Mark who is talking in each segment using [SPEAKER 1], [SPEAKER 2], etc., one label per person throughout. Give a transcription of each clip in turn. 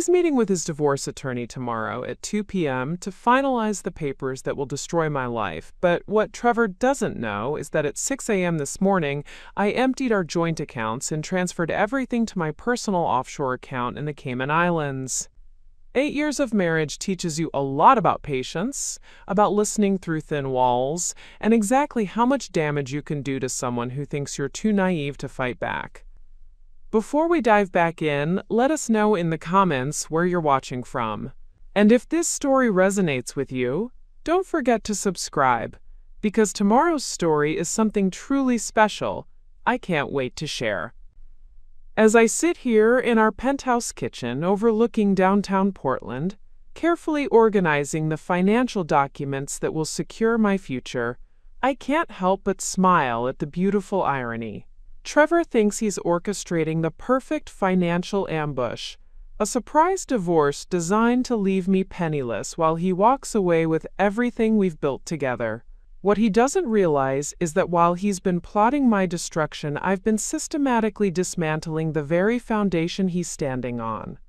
[SPEAKER 1] He's meeting with his divorce attorney tomorrow at 2 p.m. to finalize the papers that will destroy my life. But what Trevor doesn't know is that at 6 a.m. this morning, I emptied our joint accounts and transferred everything to my personal offshore account in the Cayman Islands. 8 years of marriage teaches you a lot about patience, about listening through thin walls, and exactly how much damage you can do to someone who thinks you're too naive to fight back. Before we dive back in, let us know in the comments where you're watching from. And if this story resonates with you, don't forget to subscribe, because tomorrow's story is something truly special I can't wait to share. As I sit here in our penthouse kitchen overlooking downtown Portland, carefully organizing the financial documents that will secure my future, I can't help but smile at the beautiful irony. Trevor thinks he's orchestrating the perfect financial ambush, a surprise divorce designed to leave me penniless while he walks away with everything we've built together. What he doesn't realize is that while he's been plotting my destruction, I've been systematically dismantling the very foundation he's standing on.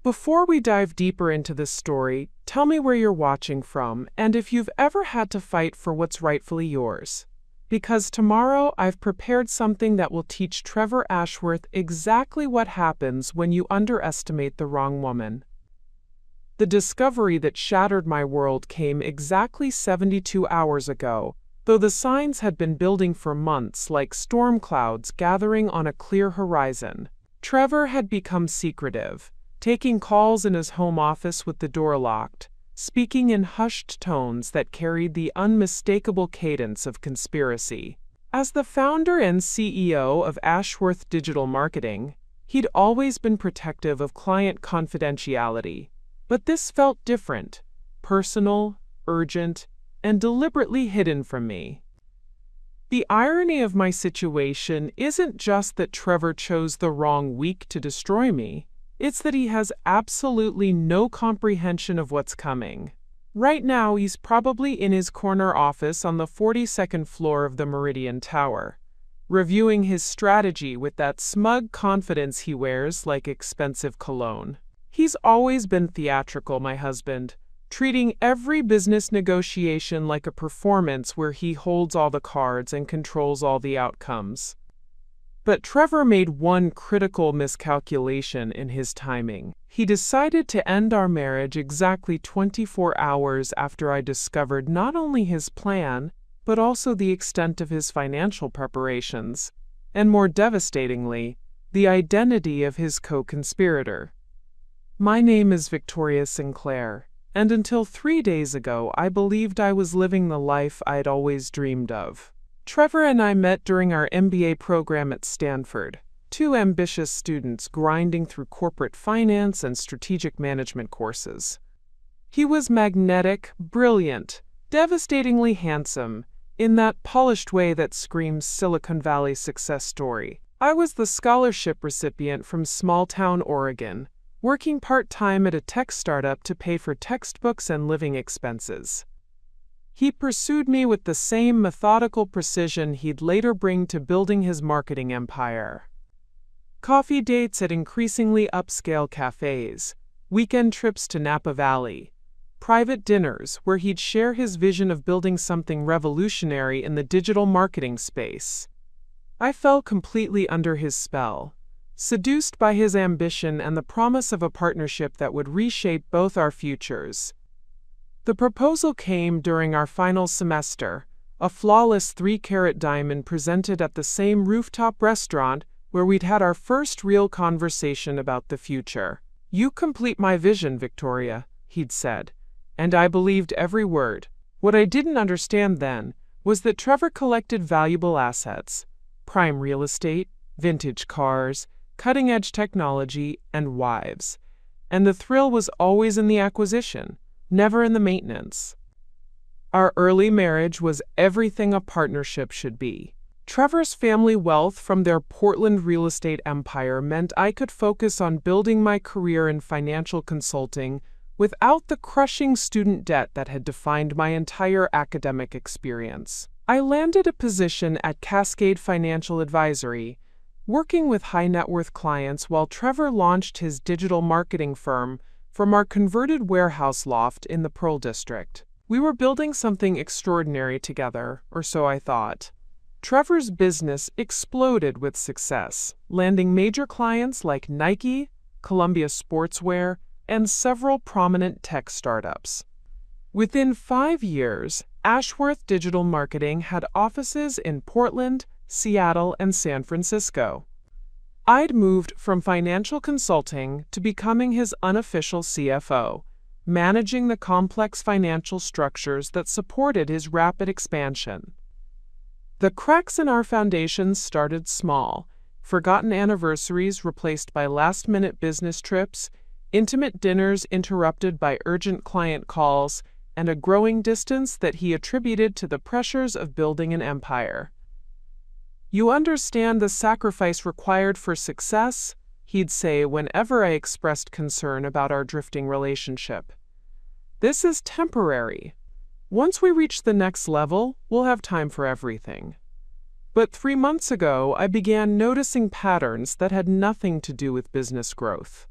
[SPEAKER 1] Before we dive deeper into this story, tell me where you're watching from and if you've ever had to fight for what's rightfully yours. Because tomorrow I've prepared something that will teach Trevor Ashworth exactly what happens when you underestimate the wrong woman. The discovery that shattered my world came exactly 72 hours ago, though the signs had been building for months like storm clouds gathering on a clear horizon. Trevor had become secretive, taking calls in his home office with the door locked, speaking in hushed tones that carried the unmistakable cadence of conspiracy. As the founder and CEO of Ashworth Digital Marketing, he'd always been protective of client confidentiality. But this felt different, personal, urgent, and deliberately hidden from me. The irony of my situation isn't just that Trevor chose the wrong week to destroy me. It's that he has absolutely no comprehension of what's coming. Right now, he's probably in his corner office on the 42nd floor of the Meridian Tower, reviewing his strategy with that smug confidence he wears like expensive cologne. He's always been theatrical, my husband, treating every business negotiation like a performance where he holds all the cards and controls all the outcomes. But Trevor made one critical miscalculation in his timing. He decided to end our marriage exactly 24 hours after I discovered not only his plan, but also the extent of his financial preparations, and more devastatingly, the identity of his co-conspirator. My name is Victoria Sinclair, and until 3 days ago I believed I was living the life I'd always dreamed of. Trevor and I met during our MBA program at Stanford, two ambitious students grinding through corporate finance and strategic management courses. He was magnetic, brilliant, devastatingly handsome, in that polished way that screams Silicon Valley success story. I was the scholarship recipient from small-town Oregon, working part-time at a tech startup to pay for textbooks and living expenses. He pursued me with the same methodical precision he'd later bring to building his marketing empire. Coffee dates at increasingly upscale cafes, weekend trips to Napa Valley, private dinners where he'd share his vision of building something revolutionary in the digital marketing space. I fell completely under his spell, seduced by his ambition and the promise of a partnership that would reshape both our futures. The proposal came during our final semester, a flawless 3-carat diamond presented at the same rooftop restaurant where we'd had our first real conversation about the future. "You complete my vision, Victoria," he'd said, and I believed every word. What I didn't understand then was that Trevor collected valuable assets, prime real estate, vintage cars, cutting-edge technology, and wives. And the thrill was always in the acquisition, never in the maintenance. Our early marriage was everything a partnership should be. Trevor's family wealth from their Portland real estate empire meant I could focus on building my career in financial consulting without the crushing student debt that had defined my entire academic experience. I landed a position at Cascade Financial Advisory, working with high net worth clients while Trevor launched his digital marketing firm from our converted warehouse loft in the Pearl District. We were building something extraordinary together, or so I thought. Trevor's business exploded with success, landing major clients like Nike, Columbia Sportswear, and several prominent tech startups. Within 5 years, Ashworth Digital Marketing had offices in Portland, Seattle, and San Francisco. I'd moved from financial consulting to becoming his unofficial CFO, managing the complex financial structures that supported his rapid expansion. The cracks in our foundations started small, forgotten anniversaries replaced by last-minute business trips, intimate dinners interrupted by urgent client calls, and a growing distance that he attributed to the pressures of building an empire. "You understand the sacrifice required for success?" he'd say whenever I expressed concern about our drifting relationship. "This is temporary. Once we reach the next level, we'll have time for everything." But 3 months ago, I began noticing patterns that had nothing to do with business growth.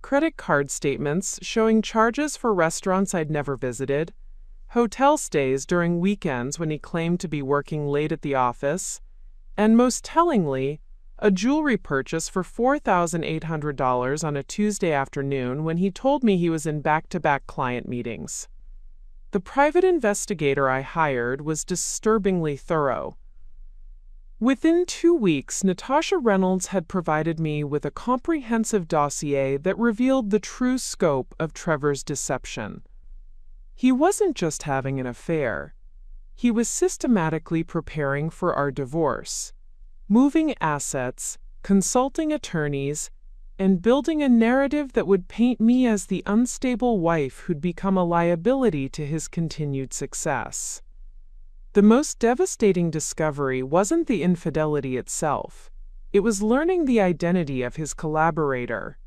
[SPEAKER 1] Credit card statements showing charges for restaurants I'd never visited, hotel stays during weekends when he claimed to be working late at the office, and most tellingly, a jewelry purchase for $4,800 on a Tuesday afternoon when he told me he was in back-to-back client meetings. The private investigator I hired was disturbingly thorough. Within 2 weeks, Natasha Reynolds had provided me with a comprehensive dossier that revealed the true scope of Trevor's deception. He wasn't just having an affair. He was systematically preparing for our divorce, moving assets, consulting attorneys, and building a narrative that would paint me as the unstable wife who'd become a liability to his continued success. The most devastating discovery wasn't the infidelity itself. It was learning the identity of his collaborator.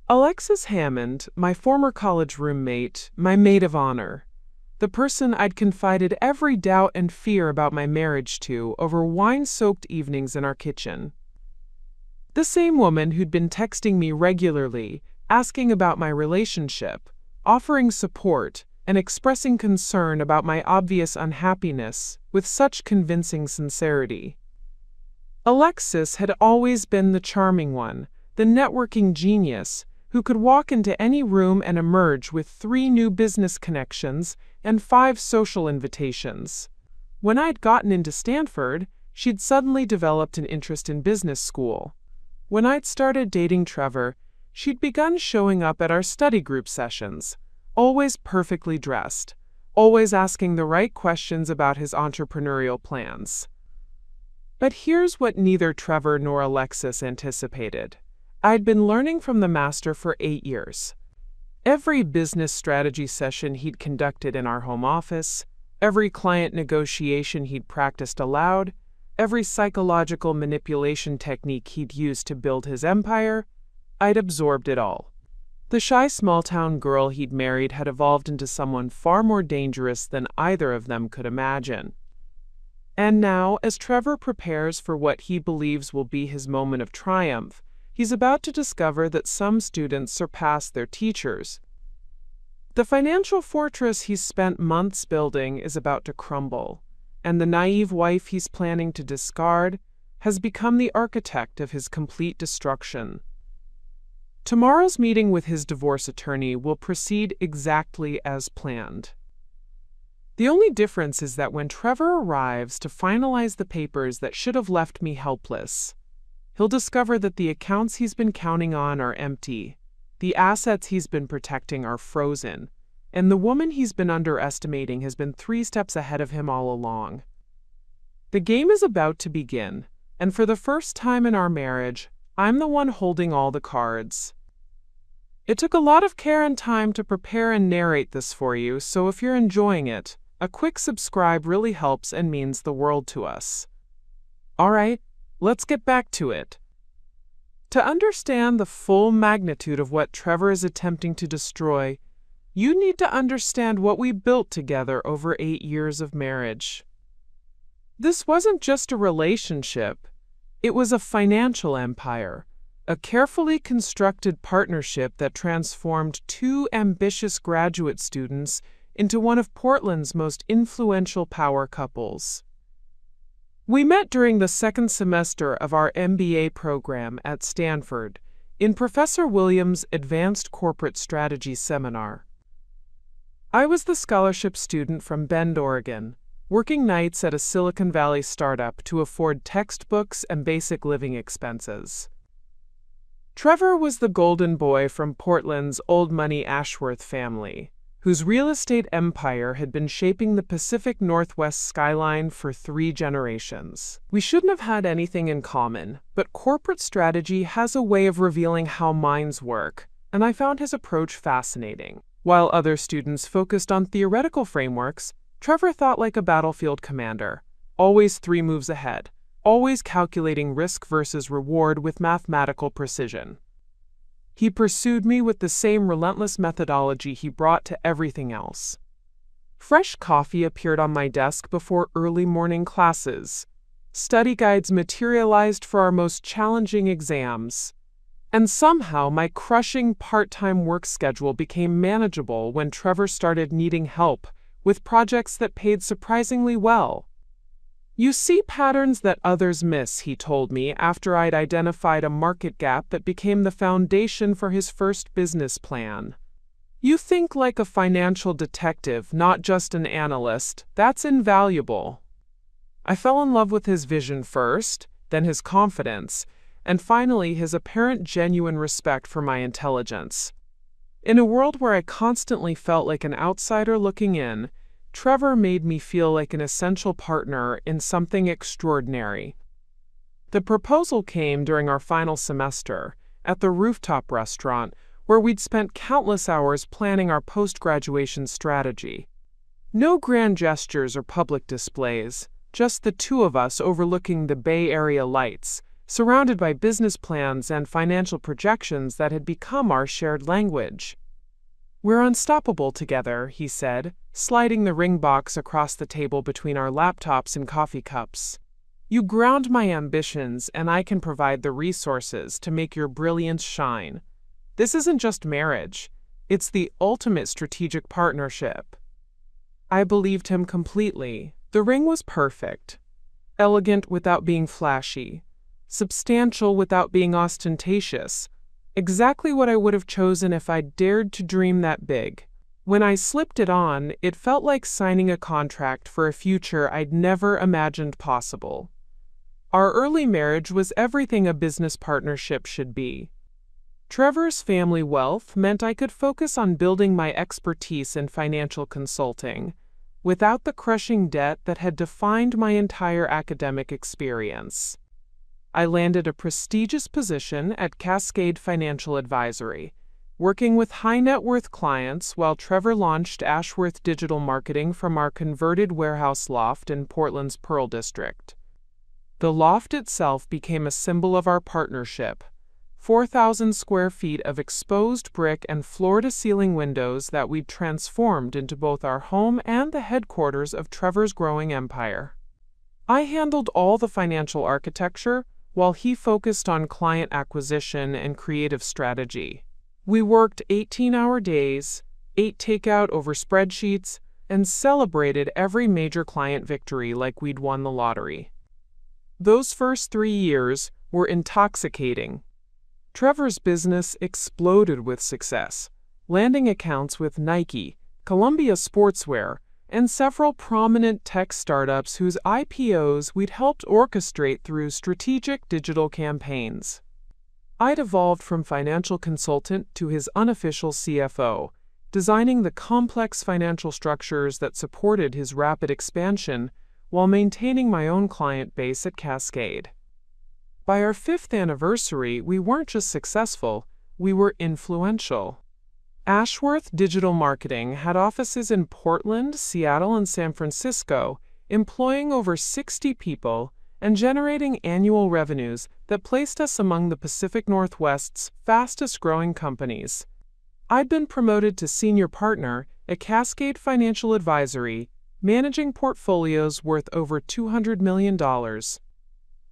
[SPEAKER 1] Alexis Hammond, my former college roommate, my maid of honor, the person I'd confided every doubt and fear about my marriage to over wine-soaked evenings in our kitchen. The same woman who'd been texting me regularly, asking about my relationship, offering support, and expressing concern about my obvious unhappiness with such convincing sincerity. Alexis had always been the charming one, the networking genius, who could walk into any room and emerge with 3 new business connections and 5 social invitations. When I'd gotten into Stanford, she'd suddenly developed an interest in business school. When I'd started dating Trevor, she'd begun showing up at our study group sessions, always perfectly dressed, always asking the right questions about his entrepreneurial plans. But here's what neither Trevor nor Alexis anticipated. I'd been learning from the master for 8 years. Every business strategy session he'd conducted in our home office, every client negotiation he'd practiced aloud, every psychological manipulation technique he'd used to build his empire, I'd absorbed it all. The shy small-town girl he'd married had evolved into someone far more dangerous than either of them could imagine. And now, as Trevor prepares for what he believes will be his moment of triumph, he's about to discover that some students surpass their teachers. The financial fortress he's spent months building is about to crumble, and the naive wife he's planning to discard has become the architect of his complete destruction. Tomorrow's meeting with his divorce attorney will proceed exactly as planned. The only difference is that when Trevor arrives to finalize the papers that should have left me helpless, he'll discover that the accounts he's been counting on are empty, the assets he's been protecting are frozen, and the woman he's been underestimating has been 3 steps ahead of him all along. The game is about to begin, and for the first time in our marriage, I'm the one holding all the cards. It took a lot of care and time to prepare and narrate this for you, so if you're enjoying it, a quick subscribe really helps and means the world to us. All right, let's get back to it. To understand the full magnitude of what Trevor is attempting to destroy, you need to understand what we built together over 8 years of marriage. This wasn't just a relationship. It was a financial empire, a carefully constructed partnership that transformed two ambitious graduate students into one of Portland's most influential power couples. We met during the second semester of our MBA program at Stanford in Professor Williams' Advanced Corporate Strategy Seminar. I was the scholarship student from Bend, Oregon, working nights at a Silicon Valley startup to afford textbooks and basic living expenses. Trevor was the golden boy from Portland's old money Ashworth family, whose real estate empire had been shaping the Pacific Northwest skyline for 3 generations. We shouldn't have had anything in common, but corporate strategy has a way of revealing how minds work, and I found his approach fascinating. While other students focused on theoretical frameworks, Trevor thought like a battlefield commander, always 3 moves ahead, always calculating risk versus reward with mathematical precision. He pursued me with the same relentless methodology he brought to everything else. Fresh coffee appeared on my desk before early morning classes. Study guides materialized for our most challenging exams. And somehow my crushing part-time work schedule became manageable when Trevor started needing help with projects that paid surprisingly well. You see patterns that others miss, he told me after I'd identified a market gap that became the foundation for his first business plan. You think like a financial detective, not just an analyst. That's invaluable. I fell in love with his vision first, then his confidence, and finally his apparent genuine respect for my intelligence. In a world where I constantly felt like an outsider looking in, Trevor made me feel like an essential partner in something extraordinary. The proposal came during our final semester, at the rooftop restaurant, where we'd spent countless hours planning our post-graduation strategy. No grand gestures or public displays, just the 2 of us overlooking the Bay Area lights, surrounded by business plans and financial projections that had become our shared language. "We're unstoppable together," he said, sliding the ring box across the table between our laptops and coffee cups. "You ground my ambitions, and I can provide the resources to make your brilliance shine. This isn't just marriage, it's the ultimate strategic partnership." I believed him completely. The ring was perfect. Elegant without being flashy. Substantial without being ostentatious. Exactly what I would have chosen if I'd dared to dream that big. When I slipped it on, it felt like signing a contract for a future I'd never imagined possible. Our early marriage was everything a business partnership should be. Trevor's family wealth meant I could focus on building my expertise in financial consulting, without the crushing debt that had defined my entire academic experience. I landed a prestigious position at Cascade Financial Advisory, working with high-net-worth clients while Trevor launched Ashworth Digital Marketing from our converted warehouse loft in Portland's Pearl District. The loft itself became a symbol of our partnership. 4,000 square feet of exposed brick and floor-to-ceiling windows that we'd transformed into both our home and the headquarters of Trevor's growing empire. I handled all the financial architecture, while he focused on client acquisition and creative strategy. We worked 18-hour days, ate takeout over spreadsheets, and celebrated every major client victory like we'd won the lottery. Those first 3 years were intoxicating. Trevor's business exploded with success, landing accounts with Nike, Columbia Sportswear, and several prominent tech startups whose IPOs we'd helped orchestrate through strategic digital campaigns. I'd evolved from financial consultant to his unofficial CFO, designing the complex financial structures that supported his rapid expansion while maintaining my own client base at Cascade. By our 5th anniversary, we weren't just successful, we were influential. Ashworth Digital Marketing had offices in Portland, Seattle, and San Francisco, employing over 60 people and generating annual revenues that placed us among the Pacific Northwest's fastest-growing companies. I'd been promoted to senior partner at Cascade Financial Advisory, managing portfolios worth over $200 million.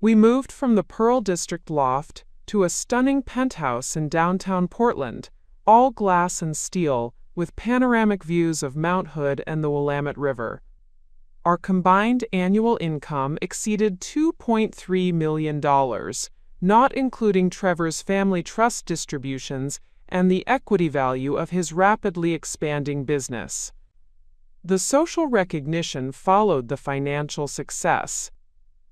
[SPEAKER 1] We moved from the Pearl District loft to a stunning penthouse in downtown Portland, all glass and steel, with panoramic views of Mount Hood and the Willamette River. Our combined annual income exceeded $2.3 million, not including Trevor's family trust distributions and the equity value of his rapidly expanding business. The social recognition followed the financial success.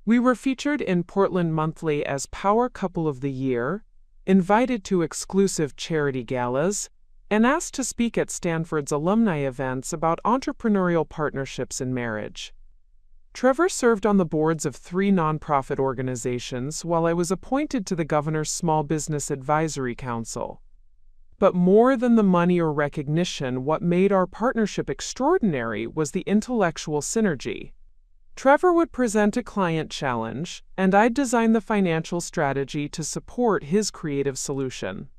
[SPEAKER 1] We were featured in Portland Monthly as Power Couple of the Year, invited to exclusive charity galas, and asked to speak at Stanford's alumni events about entrepreneurial partnerships in marriage. Trevor served on the boards of 3 nonprofit organizations while I was appointed to the Governor's Small Business Advisory Council. But more than the money or recognition, what made our partnership extraordinary was the intellectual synergy. Trevor would present a client challenge, and I'd design the financial strategy to support his creative solution.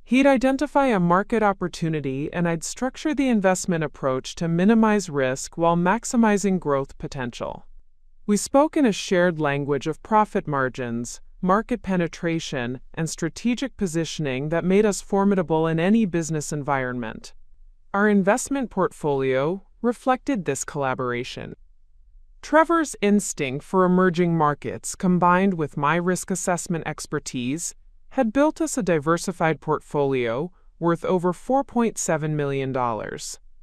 [SPEAKER 1] He'd identify a market opportunity, and I'd structure the investment approach to minimize risk while maximizing growth potential. We spoke in a shared language of profit margins, market penetration, and strategic positioning that made us formidable in any business environment. Our investment portfolio reflected this collaboration. Trevor's instinct for emerging markets, combined with my risk assessment expertise, had built us a diversified portfolio worth over $4.7 million.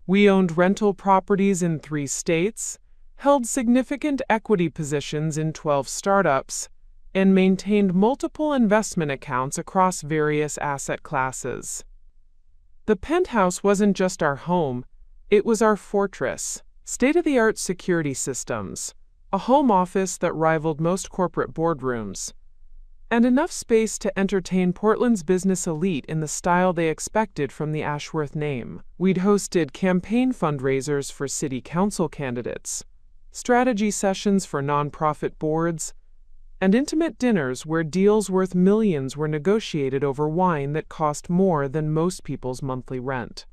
[SPEAKER 1] We owned rental properties in 3 states, held significant equity positions in 12 startups, and maintained multiple investment accounts across various asset classes. The penthouse wasn't just our home, it was our fortress. State-of-the-art security systems, a home office that rivaled most corporate boardrooms, and enough space to entertain Portland's business elite in the style they expected from the Ashworth name. We'd hosted campaign fundraisers for city council candidates, strategy sessions for nonprofit boards, and intimate dinners where deals worth millions were negotiated over wine that cost more than most people's monthly rent.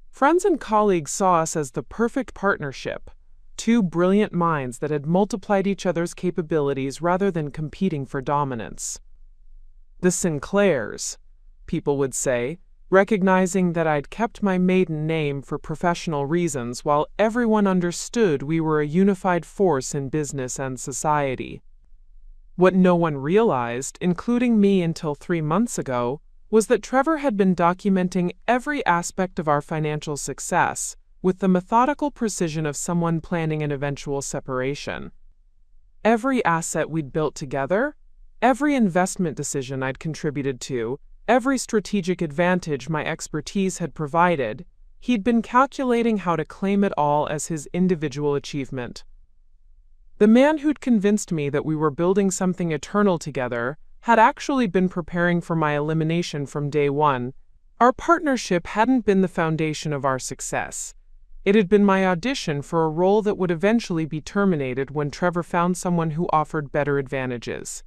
[SPEAKER 1] Friends and colleagues saw us as the perfect partnership, 2 brilliant minds that had multiplied each other's capabilities rather than competing for dominance. The Sinclairs, people would say, recognizing that I'd kept my maiden name for professional reasons while everyone understood we were a unified force in business and society. What no one realized, including me until 3 months ago, was that Trevor had been documenting every aspect of our financial success with the methodical precision of someone planning an eventual separation. Every asset we'd built together, every investment decision I'd contributed to, every strategic advantage my expertise had provided, he'd been calculating how to claim it all as his individual achievement. The man who'd convinced me that we were building something eternal together had actually been preparing for my elimination from day one. Our partnership hadn't been the foundation of our success. It had been my audition for a role that would eventually be terminated when Trevor found someone who offered better advantages.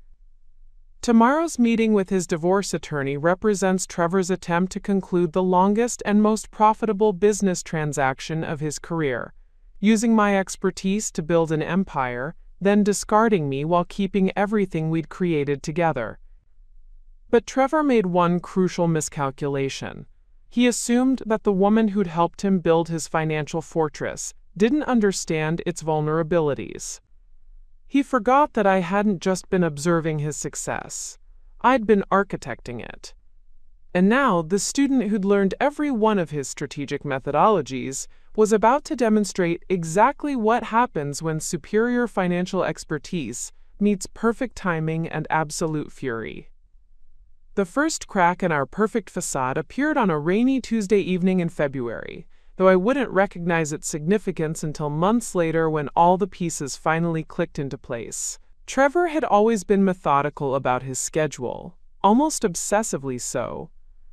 [SPEAKER 1] Tomorrow's meeting with his divorce attorney represents Trevor's attempt to conclude the longest and most profitable business transaction of his career, using my expertise to build an empire, then discarding me while keeping everything we'd created together. But Trevor made one crucial miscalculation. He assumed that the woman who'd helped him build his financial fortress didn't understand its vulnerabilities. He forgot that I hadn't just been observing his success. I'd been architecting it. And now, the student who'd learned every one of his strategic methodologies was about to demonstrate exactly what happens when superior financial expertise meets perfect timing and absolute fury. The first crack in our perfect facade appeared on a rainy Tuesday evening in February, though I wouldn't recognize its significance until months later when all the pieces finally clicked into place. Trevor had always been methodical about his schedule, almost obsessively so,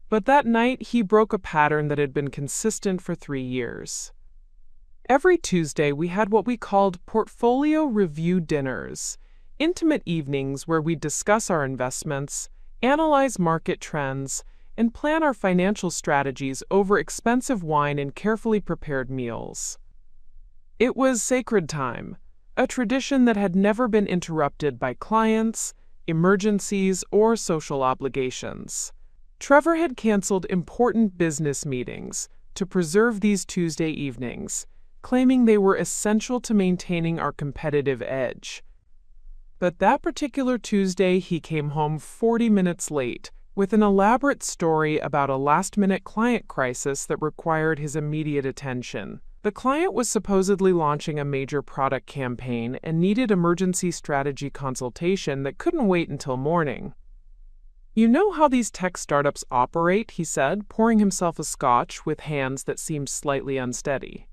[SPEAKER 1] but that night he broke a pattern that had been consistent for 3 years. Every Tuesday we had what we called portfolio review dinners, intimate evenings where we'd discuss our investments, analyze market trends, and plan our financial strategies over expensive wine and carefully prepared meals. It was sacred time, a tradition that had never been interrupted by clients, emergencies, or social obligations. Trevor had canceled important business meetings to preserve these Tuesday evenings, claiming they were essential to maintaining our competitive edge. But that particular Tuesday, he came home 40 minutes late with an elaborate story about a last-minute client crisis that required his immediate attention. The client was supposedly launching a major product campaign and needed emergency strategy consultation that couldn't wait until morning. "You know how these tech startups operate," he said, pouring himself a scotch with hands that seemed slightly unsteady.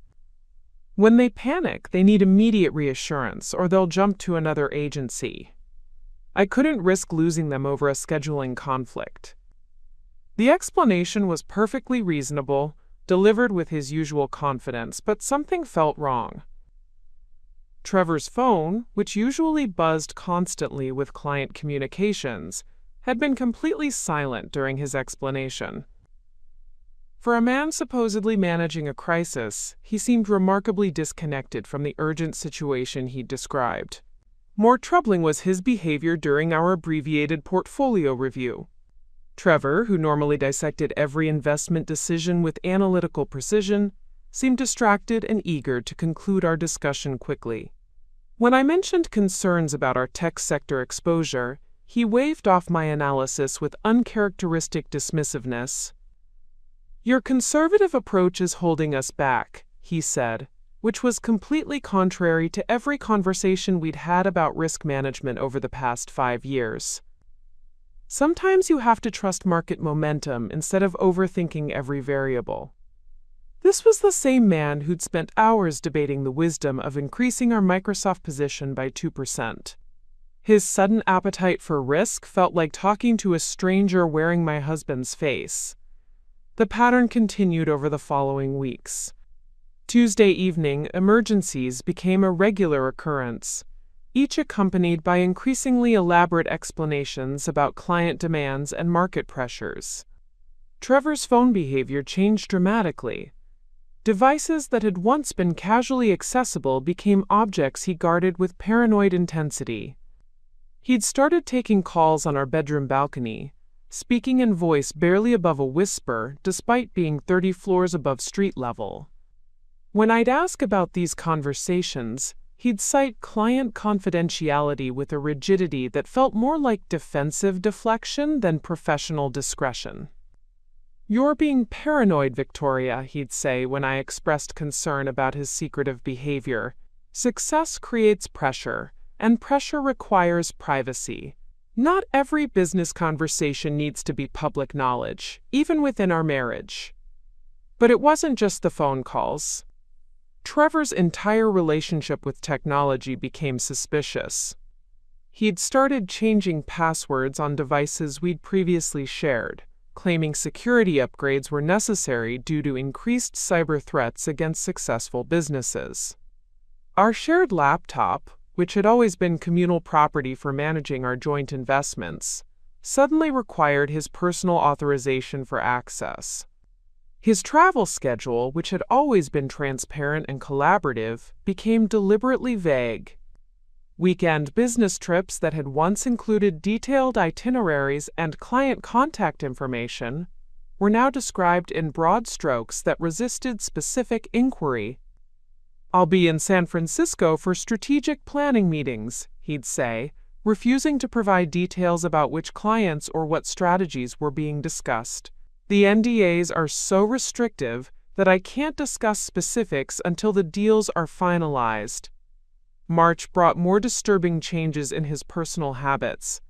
[SPEAKER 1] "When they panic, they need immediate reassurance, or they'll jump to another agency. I couldn't risk losing them over a scheduling conflict." The explanation was perfectly reasonable, delivered with his usual confidence, but something felt wrong. Trevor's phone, which usually buzzed constantly with client communications, had been completely silent during his explanation. For a man supposedly managing a crisis, he seemed remarkably disconnected from the urgent situation he'd described. More troubling was his behavior during our abbreviated portfolio review. Trevor, who normally dissected every investment decision with analytical precision, seemed distracted and eager to conclude our discussion quickly. When I mentioned concerns about our tech sector exposure, he waved off my analysis with uncharacteristic dismissiveness. "Your conservative approach is holding us back," he said, which was completely contrary to every conversation we'd had about risk management over the past 5 years. "Sometimes you have to trust market momentum instead of overthinking every variable." This was the same man who'd spent hours debating the wisdom of increasing our Microsoft position by 2%. His sudden appetite for risk felt like talking to a stranger wearing my husband's face. The pattern continued over the following weeks. Tuesday evening, emergencies became a regular occurrence, each accompanied by increasingly elaborate explanations about client demands and market pressures. Trevor's phone behavior changed dramatically. Devices that had once been casually accessible became objects he guarded with paranoid intensity. He'd started taking calls on our bedroom balcony, speaking in voice barely above a whisper despite being 30 floors above street level. When I'd ask about these conversations, he'd cite client confidentiality with a rigidity that felt more like defensive deflection than professional discretion. "You're being paranoid, Victoria," he'd say when I expressed concern about his secretive behavior. "Success creates pressure, and pressure requires privacy. Not every business conversation needs to be public knowledge, even within our marriage." But it wasn't just the phone calls. Trevor's entire relationship with technology became suspicious. He'd started changing passwords on devices we'd previously shared, claiming security upgrades were necessary due to increased cyber threats against successful businesses. Our shared laptop, which had always been communal property for managing our joint investments, suddenly required his personal authorization for access. His travel schedule, which had always been transparent and collaborative, became deliberately vague. Weekend business trips that had once included detailed itineraries and client contact information were now described in broad strokes that resisted specific inquiry. "I'll be in San Francisco for strategic planning meetings," he'd say, refusing to provide details about which clients or what strategies were being discussed. "The NDAs are so restrictive that I can't discuss specifics until the deals are finalized." March brought more disturbing changes in his personal habits.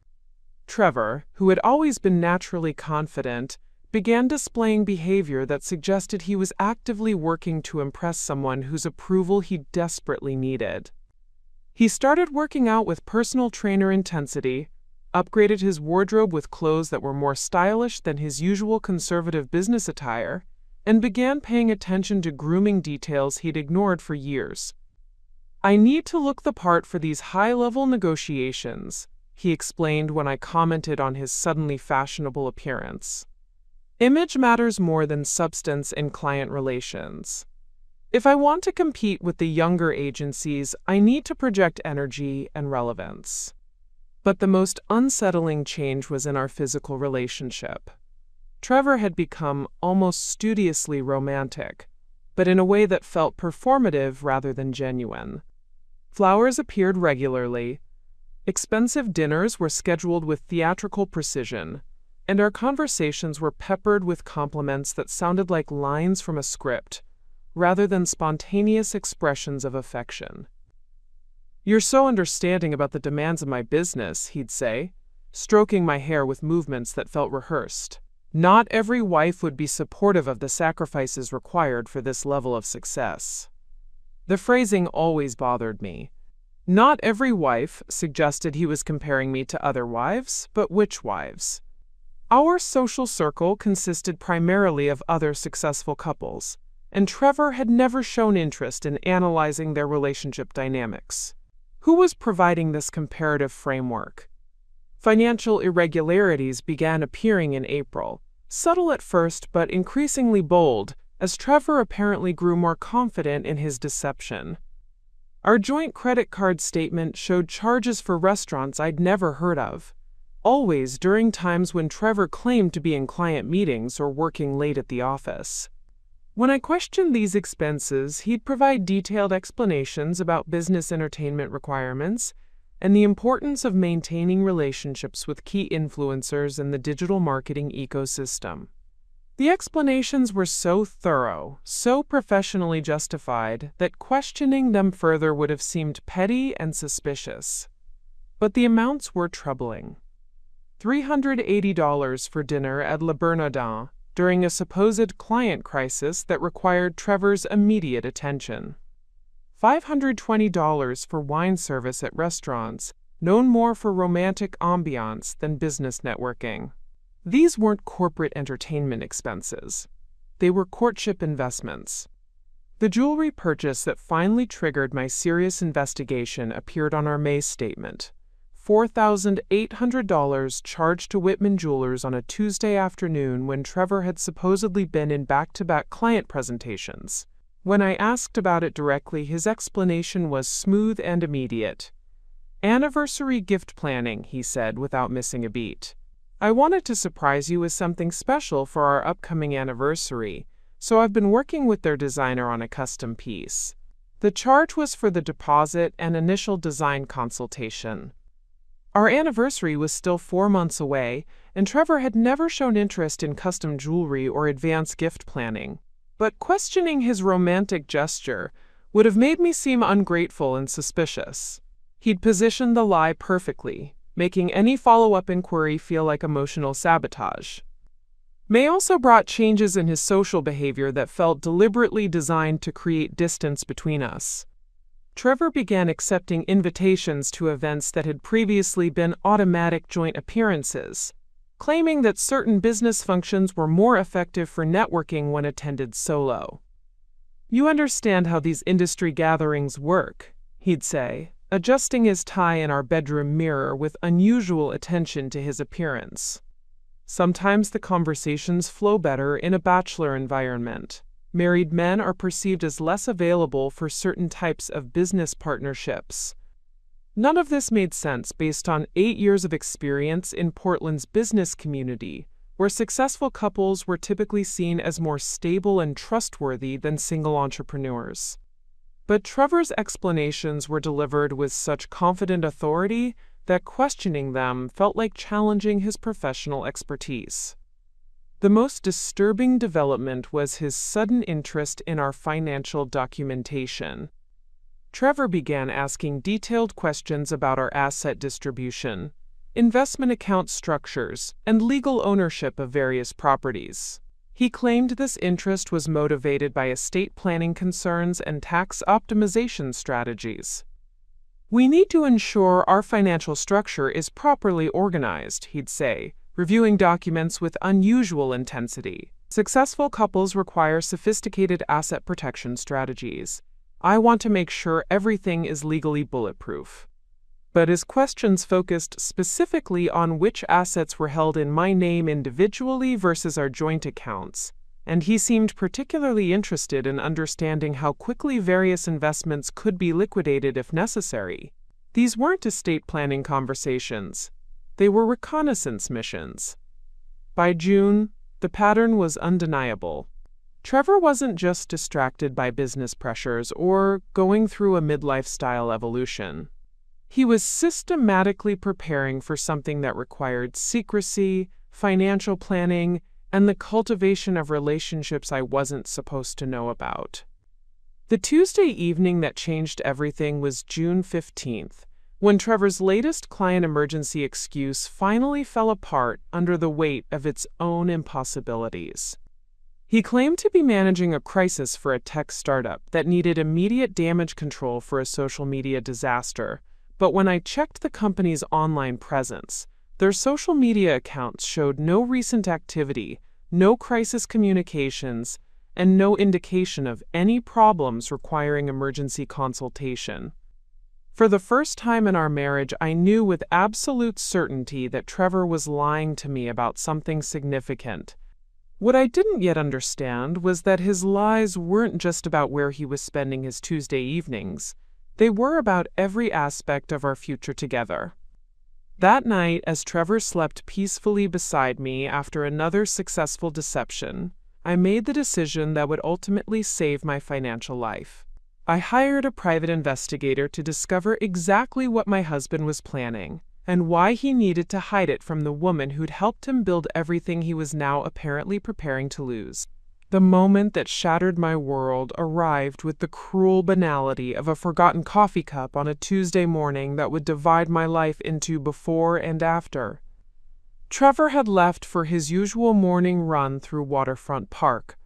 [SPEAKER 1] Trevor, who had always been naturally confident, began displaying behavior that suggested he was actively working to impress someone whose approval he desperately needed. He started working out with personal trainer intensity, upgraded his wardrobe with clothes that were more stylish than his usual conservative business attire, and began paying attention to grooming details he'd ignored for years. "I need to look the part for these high-level negotiations," he explained when I commented on his suddenly fashionable appearance. "Image matters more than substance in client relations." If I want to compete with the younger agencies, I need to project energy and relevance. But the most unsettling change was in our physical relationship. Trevor had become almost studiously romantic, but in a way that felt performative rather than genuine. Flowers appeared regularly, expensive dinners were scheduled with theatrical precision, and our conversations were peppered with compliments that sounded like lines from a script, rather than spontaneous expressions of affection. "You're so understanding about the demands of my business," he'd say, stroking my hair with movements that felt rehearsed. Not every wife would be supportive of the sacrifices required for this level of success. The phrasing always bothered me. Not every wife suggested he was comparing me to other wives, but which wives? Our social circle consisted primarily of other successful couples, and Trevor had never shown interest in analyzing their relationship dynamics. Who was providing this comparative framework? Financial irregularities began appearing in April, subtle at first but increasingly bold, as Trevor apparently grew more confident in his deception. Our joint credit card statement showed charges for restaurants I'd never heard of, always during times when Trevor claimed to be in client meetings or working late at the office. When I questioned these expenses, he'd provide detailed explanations about business entertainment requirements and the importance of maintaining relationships with key influencers in the digital marketing ecosystem. The explanations were so thorough, so professionally justified, that questioning them further would have seemed petty and suspicious. But the amounts were troubling. $380 for dinner at Le Bernardin, during a supposed client crisis that required Trevor's immediate attention. $520 for wine service at restaurants, known more for romantic ambiance than business networking. These weren't corporate entertainment expenses. They were courtship investments. The jewelry purchase that finally triggered my serious investigation appeared on our May statement. $4,800 charged to Whitman Jewelers on a Tuesday afternoon when Trevor had supposedly been in back-to-back client presentations. When I asked about it directly, his explanation was smooth and immediate. "Anniversary gift planning," he said without missing a beat. "I wanted to surprise you with something special for our upcoming anniversary, so I've been working with their designer on a custom piece. The charge was for the deposit and initial design consultation." Our anniversary was still 4 months away, and Trevor had never shown interest in custom jewelry or advanced gift planning. But questioning his romantic gesture would have made me seem ungrateful and suspicious. He'd positioned the lie perfectly, making any follow-up inquiry feel like emotional sabotage. May also brought changes in his social behavior that felt deliberately designed to create distance between us. Trevor began accepting invitations to events that had previously been automatic joint appearances, claiming that certain business functions were more effective for networking when attended solo. "You understand how these industry gatherings work," he'd say, adjusting his tie in our bedroom mirror with unusual attention to his appearance. "Sometimes the conversations flow better in a bachelor environment. Married men are perceived as less available for certain types of business partnerships." None of this made sense based on 8 years of experience in Portland's business community, where successful couples were typically seen as more stable and trustworthy than single entrepreneurs. But Trevor's explanations were delivered with such confident authority that questioning them felt like challenging his professional expertise. The most disturbing development was his sudden interest in our financial documentation. Trevor began asking detailed questions about our asset distribution, investment account structures, and legal ownership of various properties. He claimed this interest was motivated by estate planning concerns and tax optimization strategies. "We need to ensure our financial structure is properly organized," he'd say, reviewing documents with unusual intensity. "Successful couples require sophisticated asset protection strategies. I want to make sure everything is legally bulletproof." But his questions focused specifically on which assets were held in my name individually versus our joint accounts, and he seemed particularly interested in understanding how quickly various investments could be liquidated if necessary. These weren't estate planning conversations. They were reconnaissance missions. By June, the pattern was undeniable. Trevor wasn't just distracted by business pressures or going through a midlife-style evolution. He was systematically preparing for something that required secrecy, financial planning, and the cultivation of relationships I wasn't supposed to know about. The Tuesday evening that changed everything was June 15th, when Trevor's latest client emergency excuse finally fell apart under the weight of its own impossibilities. He claimed to be managing a crisis for a tech startup that needed immediate damage control for a social media disaster, but when I checked the company's online presence, their social media accounts showed no recent activity, no crisis communications, and no indication of any problems requiring emergency consultation. For the first time in our marriage, I knew with absolute certainty that Trevor was lying to me about something significant. What I didn't yet understand was that his lies weren't just about where he was spending his Tuesday evenings. They were about every aspect of our future together. That night, as Trevor slept peacefully beside me after another successful deception, I made the decision that would ultimately save my financial life. I hired a private investigator to discover exactly what my husband was planning and why he needed to hide it from the woman who'd helped him build everything he was now apparently preparing to lose. The moment that shattered my world arrived with the cruel banality of a forgotten coffee cup on a Tuesday morning that would divide my life into before and after. Trevor had left for his usual morning run through Waterfront Park,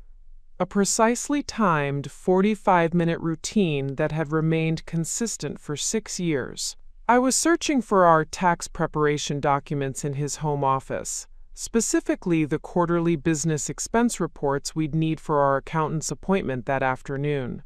[SPEAKER 1] a precisely timed 45-minute routine that had remained consistent for 6 years. I was searching for our tax preparation documents in his home office, specifically the quarterly business expense reports we'd need for our accountant's appointment that afternoon.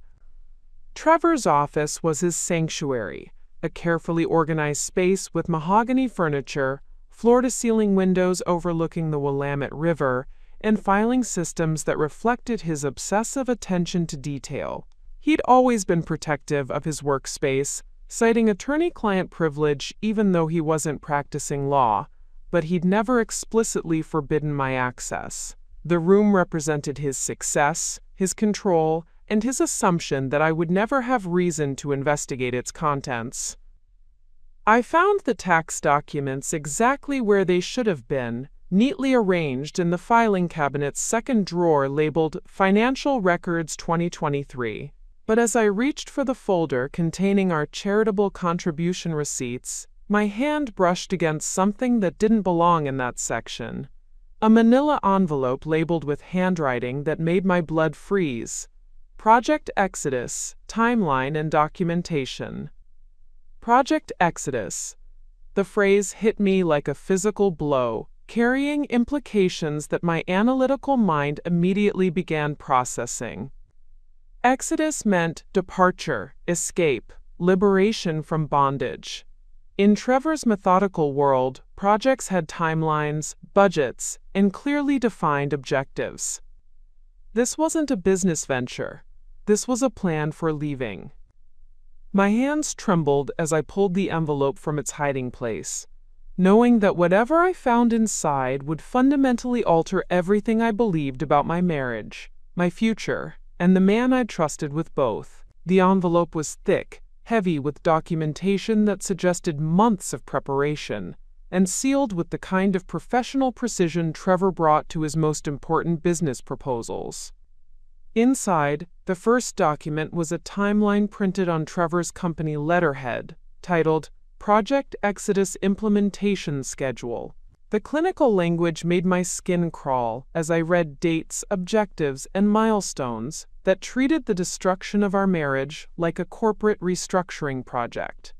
[SPEAKER 1] Trevor's office was his sanctuary, a carefully organized space with mahogany furniture, floor-to-ceiling windows overlooking the Willamette River, and filing systems that reflected his obsessive attention to detail. He'd always been protective of his workspace, citing attorney-client privilege even though he wasn't practicing law, but he'd never explicitly forbidden my access. The room represented his success, his control, and his assumption that I would never have reason to investigate its contents. I found the tax documents exactly where they should have been, neatly arranged in the filing cabinet's second drawer labeled Financial Records 2023. But as I reached for the folder containing our charitable contribution receipts, my hand brushed against something that didn't belong in that section. A manila envelope labeled with handwriting that made my blood freeze. Project Exodus, Timeline and Documentation. Project Exodus. The phrase hit me like a physical blow, carrying implications that my analytical mind immediately began processing. Exodus meant departure, escape, liberation from bondage. In Trevor's methodical world, projects had timelines, budgets, and clearly defined objectives. This wasn't a business venture. This was a plan for leaving. My hands trembled as I pulled the envelope from its hiding place, knowing that whatever I found inside would fundamentally alter everything I believed about my marriage, my future, and the man I'd trusted with both. The envelope was thick, heavy with documentation that suggested months of preparation, and sealed with the kind of professional precision Trevor brought to his most important business proposals. Inside, the first document was a timeline printed on Trevor's company letterhead, titled Project Exodus Implementation Schedule. The clinical language made my skin crawl as I read dates, objectives, and milestones that treated the destruction of our marriage like a corporate restructuring project.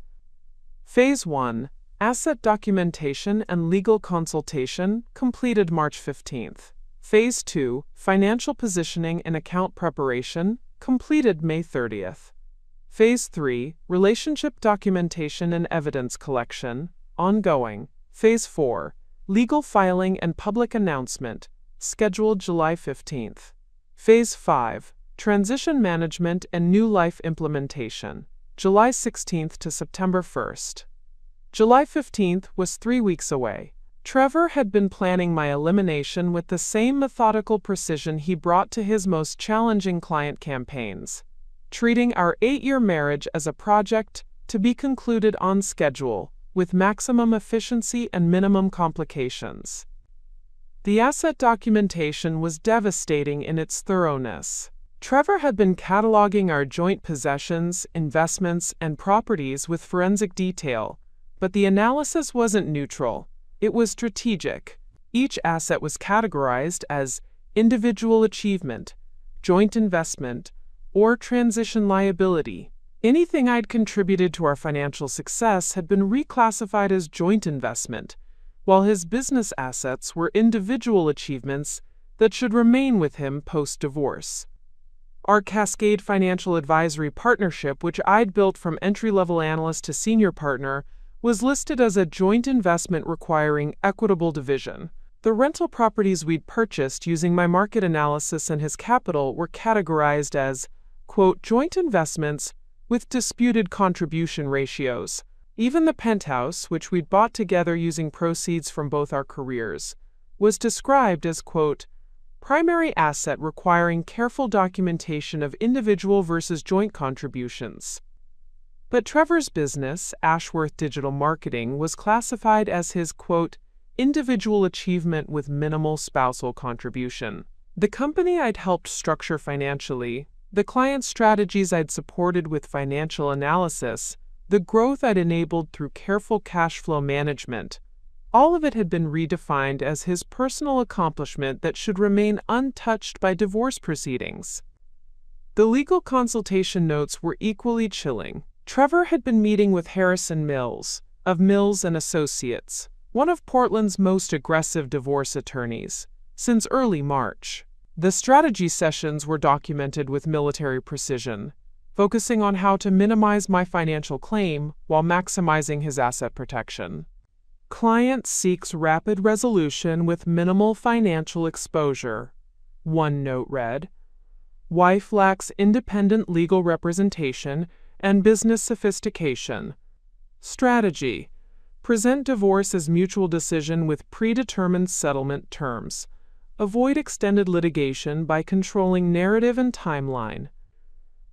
[SPEAKER 1] Phase 1, Asset Documentation and Legal Consultation, completed March 15th. Phase 2, Financial Positioning and Account Preparation, completed May 30th. Phase 3, Relationship Documentation and Evidence Collection, ongoing. Phase 4, Legal Filing and Public Announcement, scheduled July 15th. Phase 5, Transition Management and New Life Implementation, July 16th to September 1st. July 15th was 3 weeks away. Trevor had been planning my elimination with the same methodical precision he brought to his most challenging client campaigns, treating our 8-year marriage as a project to be concluded on schedule, with maximum efficiency and minimum complications. The asset documentation was devastating in its thoroughness. Trevor had been cataloging our joint possessions, investments, and properties with forensic detail, but the analysis wasn't neutral. It was strategic. Each asset was categorized as individual achievement, joint investment, or transition liability. Anything I'd contributed to our financial success had been reclassified as joint investment, while his business assets were individual achievements that should remain with him post-divorce. Our Cascade Financial Advisory partnership, which I'd built from entry-level analyst to senior partner, was listed as a joint investment requiring equitable division. The rental properties we'd purchased using my market analysis and his capital were categorized as, quote, joint investments with disputed contribution ratios. Even the penthouse, which we'd bought together using proceeds from both our careers, was described as, quote, primary asset requiring careful documentation of individual versus joint contributions. But Trevor's business, Ashworth Digital Marketing, was classified as his, quote, individual achievement with minimal spousal contribution. The company I'd helped structure financially, the client strategies I'd supported with financial analysis, the growth I'd enabled through careful cash flow management, all of it had been redefined as his personal accomplishment that should remain untouched by divorce proceedings. The legal consultation notes were equally chilling. Trevor had been meeting with Harrison Mills, of Mills & Associates, one of Portland's most aggressive divorce attorneys, since early March. The strategy sessions were documented with military precision, focusing on how to minimize my financial claim while maximizing his asset protection. Client seeks rapid resolution with minimal financial exposure. One note read, wife lacks independent legal representation and business sophistication. Strategy: present divorce as mutual decision with predetermined settlement terms. Avoid extended litigation by controlling narrative and timeline.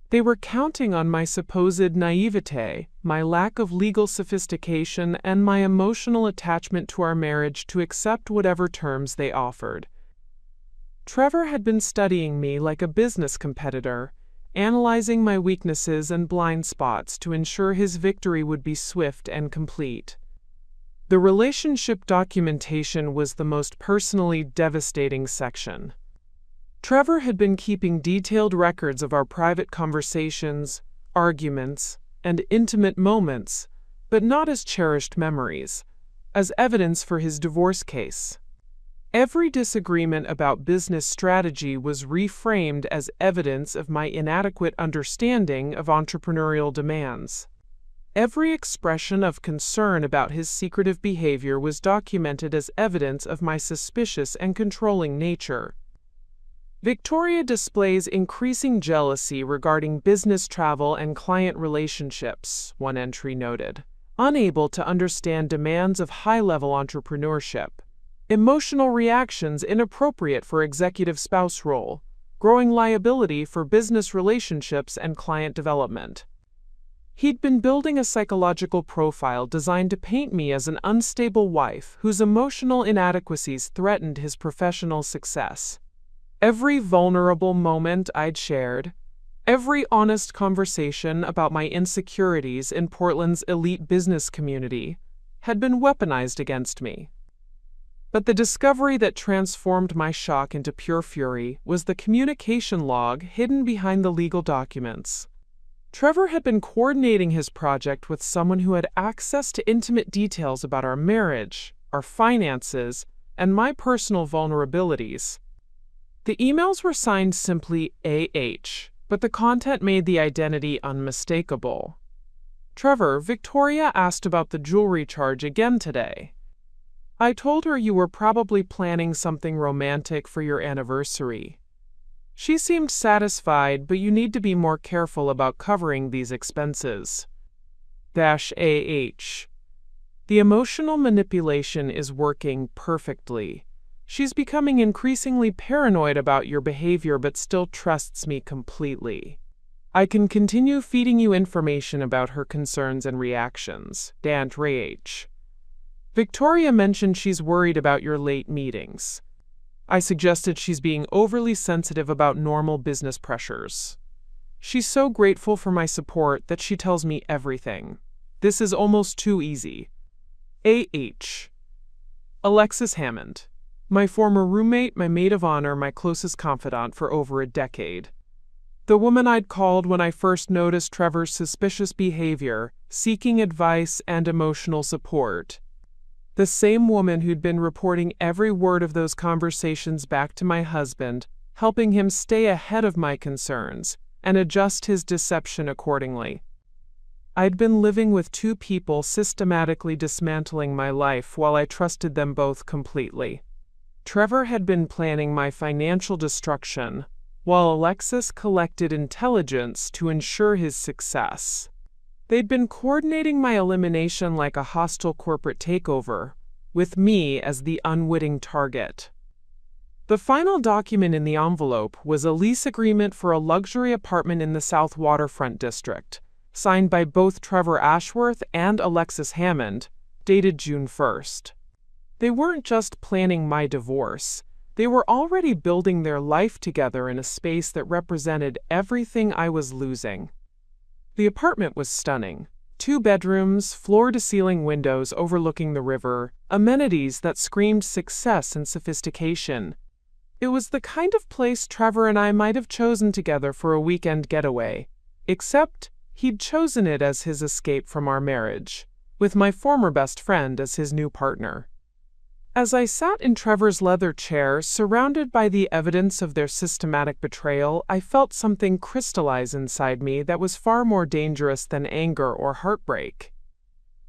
[SPEAKER 1] They were counting on my supposed naivete, my lack of legal sophistication, and my emotional attachment to our marriage to accept whatever terms they offered. Trevor had been studying me like a business competitor, analyzing my weaknesses and blind spots to ensure his victory would be swift and complete. The relationship documentation was the most personally devastating section. Trevor had been keeping detailed records of our private conversations, arguments, and intimate moments, but not as cherished memories, as evidence for his divorce case. Every disagreement about business strategy was reframed as evidence of my inadequate understanding of entrepreneurial demands. Every expression of concern about his secretive behavior was documented as evidence of my suspicious and controlling nature. Victoria displays increasing jealousy regarding business travel and client relationships, one entry noted. Unable to understand demands of high-level entrepreneurship. Emotional reactions inappropriate for executive spouse role. Growing liability for business relationships and client development. He'd been building a psychological profile designed to paint me as an unstable wife whose emotional inadequacies threatened his professional success. Every vulnerable moment I'd shared, every honest conversation about my insecurities in Portland's elite business community, had been weaponized against me. But the discovery that transformed my shock into pure fury was the communication log hidden behind the legal documents. Trevor had been coordinating his project with someone who had access to intimate details about our marriage, our finances, and my personal vulnerabilities. The emails were signed simply A.H., but the content made the identity unmistakable. Trevor, Victoria asked about the jewelry charge again today. I told her you were probably planning something romantic for your anniversary. She seemed satisfied, but you need to be more careful about covering these expenses. -AH. The emotional manipulation is working perfectly. She's becoming increasingly paranoid about your behavior but still trusts me completely. I can continue feeding you information about her concerns and reactions. -RAH. Victoria mentioned she's worried about your late meetings. I suggested she's being overly sensitive about normal business pressures. She's so grateful for my support that she tells me everything. This is almost too easy. AH. Alexis Hammond. My former roommate, my maid of honor, my closest confidant for over a decade. The woman I'd called when I first noticed Trevor's suspicious behavior, seeking advice and emotional support. The same woman who'd been reporting every word of those conversations back to my husband, helping him stay ahead of my concerns and adjust his deception accordingly. I'd been living with two people systematically dismantling my life while I trusted them both completely. Trevor had been planning my financial destruction, while Alexis collected intelligence to ensure his success. They'd been coordinating my elimination like a hostile corporate takeover, with me as the unwitting target. The final document in the envelope was a lease agreement for a luxury apartment in the South Waterfront District, signed by both Trevor Ashworth and Alexis Hammond, dated June 1st. They weren't just planning my divorce. They were already building their life together in a space that represented everything I was losing. The apartment was stunning. 2 bedrooms, floor-to-ceiling windows overlooking the river, amenities that screamed success and sophistication. It was the kind of place Trevor and I might have chosen together for a weekend getaway, except he'd chosen it as his escape from our marriage, with my former best friend as his new partner. As I sat in Trevor's leather chair, surrounded by the evidence of their systematic betrayal, I felt something crystallize inside me that was far more dangerous than anger or heartbreak.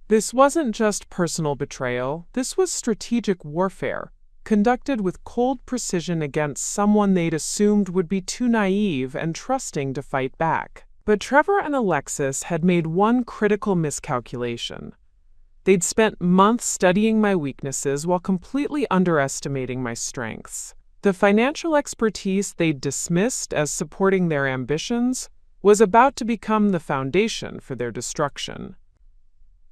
[SPEAKER 1] This wasn't just personal betrayal, this was strategic warfare, conducted with cold precision against someone they'd assumed would be too naive and trusting to fight back. But Trevor and Alexis had made one critical miscalculation. They'd spent months studying my weaknesses while completely underestimating my strengths. The financial expertise they'd dismissed as supporting their ambitions was about to become the foundation for their destruction.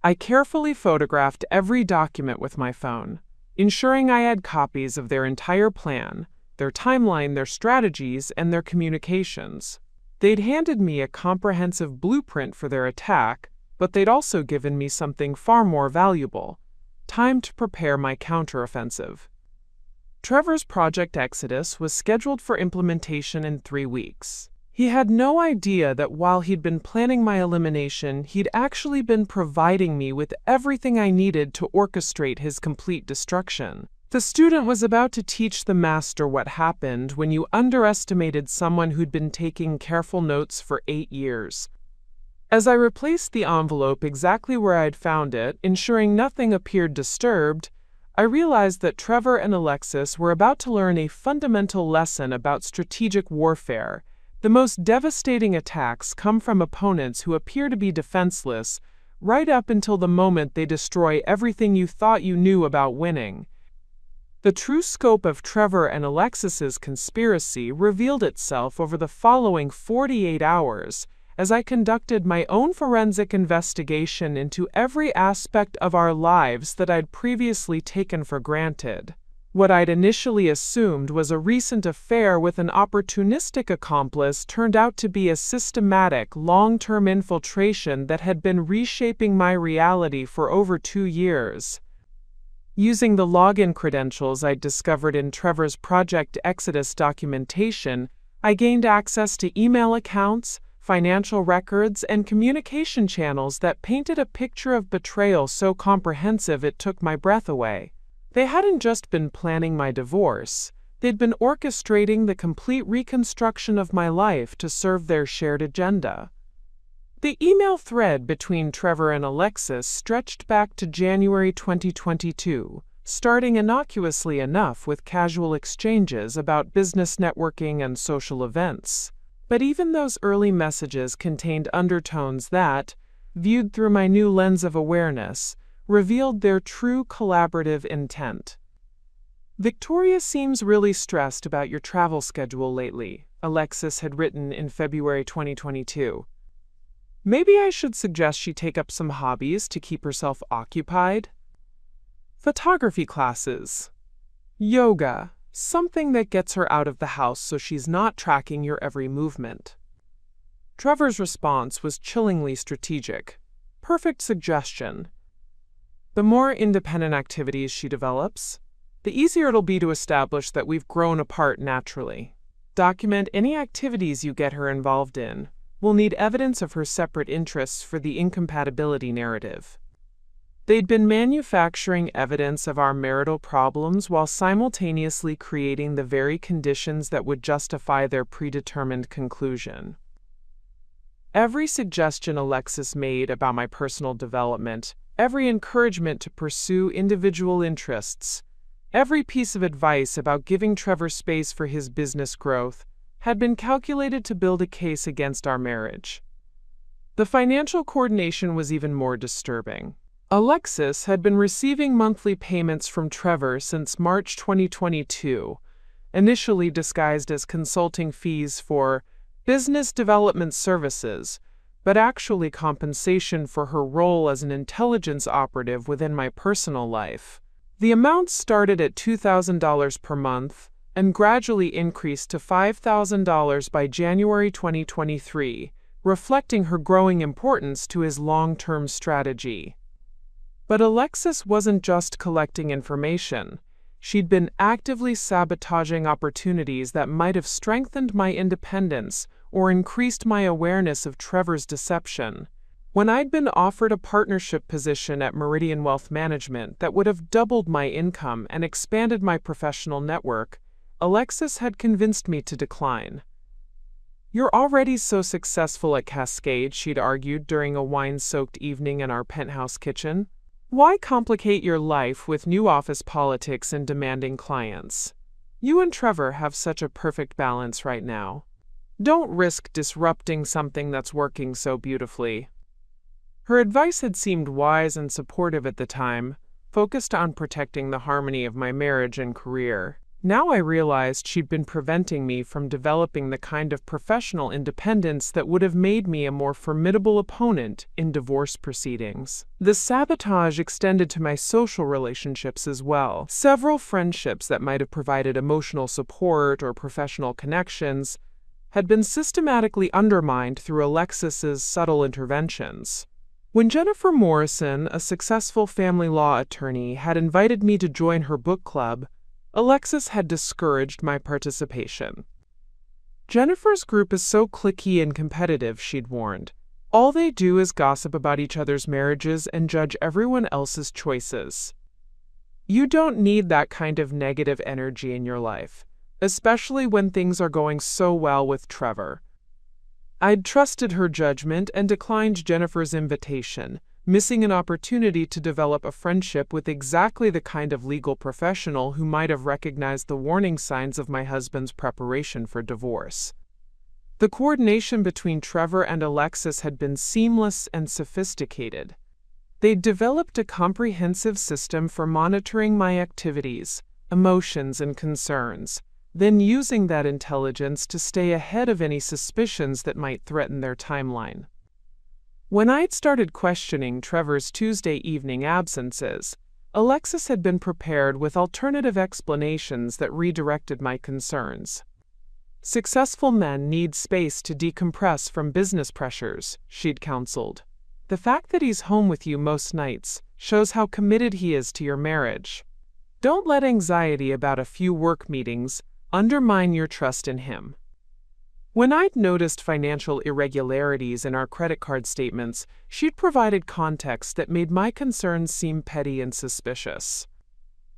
[SPEAKER 1] I carefully photographed every document with my phone, ensuring I had copies of their entire plan, their timeline, their strategies, and their communications. They'd handed me a comprehensive blueprint for their attack, but they'd also given me something far more valuable: time to prepare my counteroffensive. Trevor's Project Exodus was scheduled for implementation in 3 weeks. He had no idea that while he'd been planning my elimination, he'd actually been providing me with everything I needed to orchestrate his complete destruction. The student was about to teach the master what happened when you underestimated someone who'd been taking careful notes for 8 years. As I replaced the envelope exactly where I'd found it, ensuring nothing appeared disturbed, I realized that Trevor and Alexis were about to learn a fundamental lesson about strategic warfare. The most devastating attacks come from opponents who appear to be defenseless, right up until the moment they destroy everything you thought you knew about winning. The true scope of Trevor and Alexis's conspiracy revealed itself over the following 48 hours, as I conducted my own forensic investigation into every aspect of our lives that I'd previously taken for granted. What I'd initially assumed was a recent affair with an opportunistic accomplice turned out to be a systematic, long-term infiltration that had been reshaping my reality for over 2 years. Using the login credentials I'd discovered in Trevor's Project Exodus documentation, I gained access to email accounts, financial records, and communication channels that painted a picture of betrayal so comprehensive it took my breath away. They hadn't just been planning my divorce, they'd been orchestrating the complete reconstruction of my life to serve their shared agenda. The email thread between Trevor and Alexis stretched back to January 2022, starting innocuously enough with casual exchanges about business networking and social events. But even those early messages contained undertones that, viewed through my new lens of awareness, revealed their true collaborative intent. "Victoria seems really stressed about your travel schedule lately," Alexis had written in February 2022. "Maybe I should suggest she take up some hobbies to keep herself occupied? Photography classes. Yoga, something that gets her out of the house so she's not tracking your every movement." Trevor's response was chillingly strategic. "Perfect suggestion. The more independent activities she develops, the easier it'll be to establish that we've grown apart naturally. Document any activities you get her involved in. We'll need evidence of her separate interests for the incompatibility narrative." They'd been manufacturing evidence of our marital problems while simultaneously creating the very conditions that would justify their predetermined conclusion. Every suggestion Alexis made about my personal development, every encouragement to pursue individual interests, every piece of advice about giving Trevor space for his business growth had been calculated to build a case against our marriage. The financial coordination was even more disturbing. Alexis had been receiving monthly payments from Trevor since March 2022, initially disguised as consulting fees for business development services, but actually compensation for her role as an intelligence operative within my personal life. The amount started at $2,000 per month and gradually increased to $5,000 by January 2023, reflecting her growing importance to his long-term strategy. But Alexis wasn't just collecting information. She'd been actively sabotaging opportunities that might have strengthened my independence or increased my awareness of Trevor's deception. When I'd been offered a partnership position at Meridian Wealth Management that would have doubled my income and expanded my professional network, Alexis had convinced me to decline. "You're already so successful at Cascade," she'd argued during a wine-soaked evening in our penthouse kitchen. "Why complicate your life with new office politics and demanding clients? You and Trevor have such a perfect balance right now. Don't risk disrupting something that's working so beautifully." Her advice had seemed wise and supportive at the time, focused on protecting the harmony of my marriage and career. Now I realized she'd been preventing me from developing the kind of professional independence that would have made me a more formidable opponent in divorce proceedings. The sabotage extended to my social relationships as well. Several friendships that might have provided emotional support or professional connections had been systematically undermined through Alexis's subtle interventions. When Jennifer Morrison, a successful family law attorney, had invited me to join her book club, Alexis had discouraged my participation. "Jennifer's group is so cliquey and competitive," she'd warned. "All they do is gossip about each other's marriages and judge everyone else's choices. You don't need that kind of negative energy in your life, especially when things are going so well with Trevor." I'd trusted her judgment and declined Jennifer's invitation, missing an opportunity to develop a friendship with exactly the kind of legal professional who might have recognized the warning signs of my husband's preparation for divorce. The coordination between Trevor and Alexis had been seamless and sophisticated. They'd developed a comprehensive system for monitoring my activities, emotions, and concerns, then using that intelligence to stay ahead of any suspicions that might threaten their timeline. When I'd started questioning Trevor's Tuesday evening absences, Alexis had been prepared with alternative explanations that redirected my concerns. "Successful men need space to decompress from business pressures," she'd counseled. "The fact that he's home with you most nights shows how committed he is to your marriage. Don't let anxiety about a few work meetings undermine your trust in him." When I'd noticed financial irregularities in our credit card statements, she'd provided context that made my concerns seem petty and suspicious.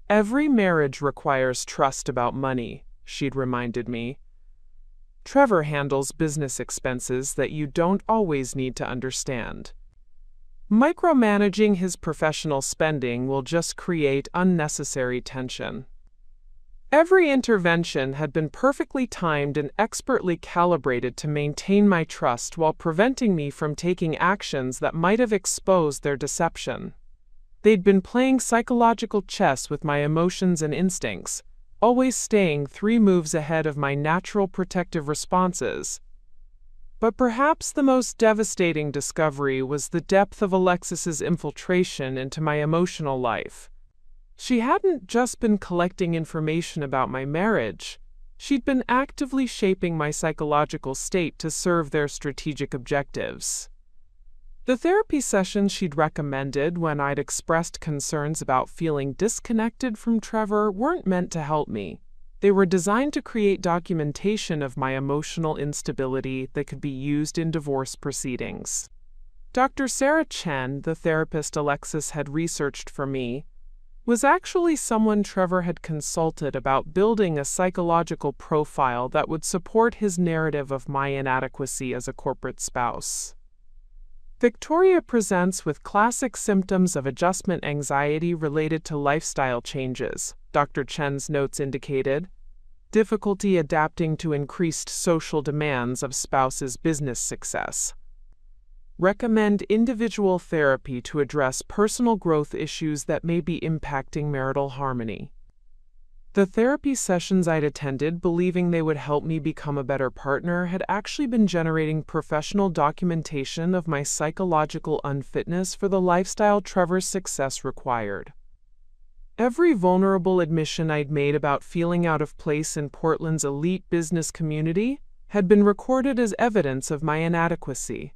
[SPEAKER 1] "Every marriage requires trust about money," she'd reminded me. "Trevor handles business expenses that you don't always need to understand." Micromanaging his professional spending will just create unnecessary tension. Every intervention had been perfectly timed and expertly calibrated to maintain my trust while preventing me from taking actions that might have exposed their deception. They'd been playing psychological chess with my emotions and instincts, always staying 3 moves ahead of my natural protective responses. But perhaps the most devastating discovery was the depth of Alexis's infiltration into my emotional life. She hadn't just been collecting information about my marriage, she'd been actively shaping my psychological state to serve their strategic objectives. The therapy sessions she'd recommended when I'd expressed concerns about feeling disconnected from Trevor weren't meant to help me. They were designed to create documentation of my emotional instability that could be used in divorce proceedings. Dr. Sarah Chen, the therapist Alexis had researched for me, was actually someone Trevor had consulted about building a psychological profile that would support his narrative of my inadequacy as a corporate spouse. Victoria presents with classic symptoms of adjustment anxiety related to lifestyle changes, Dr. Chen's notes indicated. Difficulty adapting to increased social demands of spouse's business success. Recommend individual therapy to address personal growth issues that may be impacting marital harmony. The therapy sessions I'd attended, believing they would help me become a better partner, had actually been generating professional documentation of my psychological unfitness for the lifestyle Trevor's success required. Every vulnerable admission I'd made about feeling out of place in Portland's elite business community had been recorded as evidence of my inadequacy.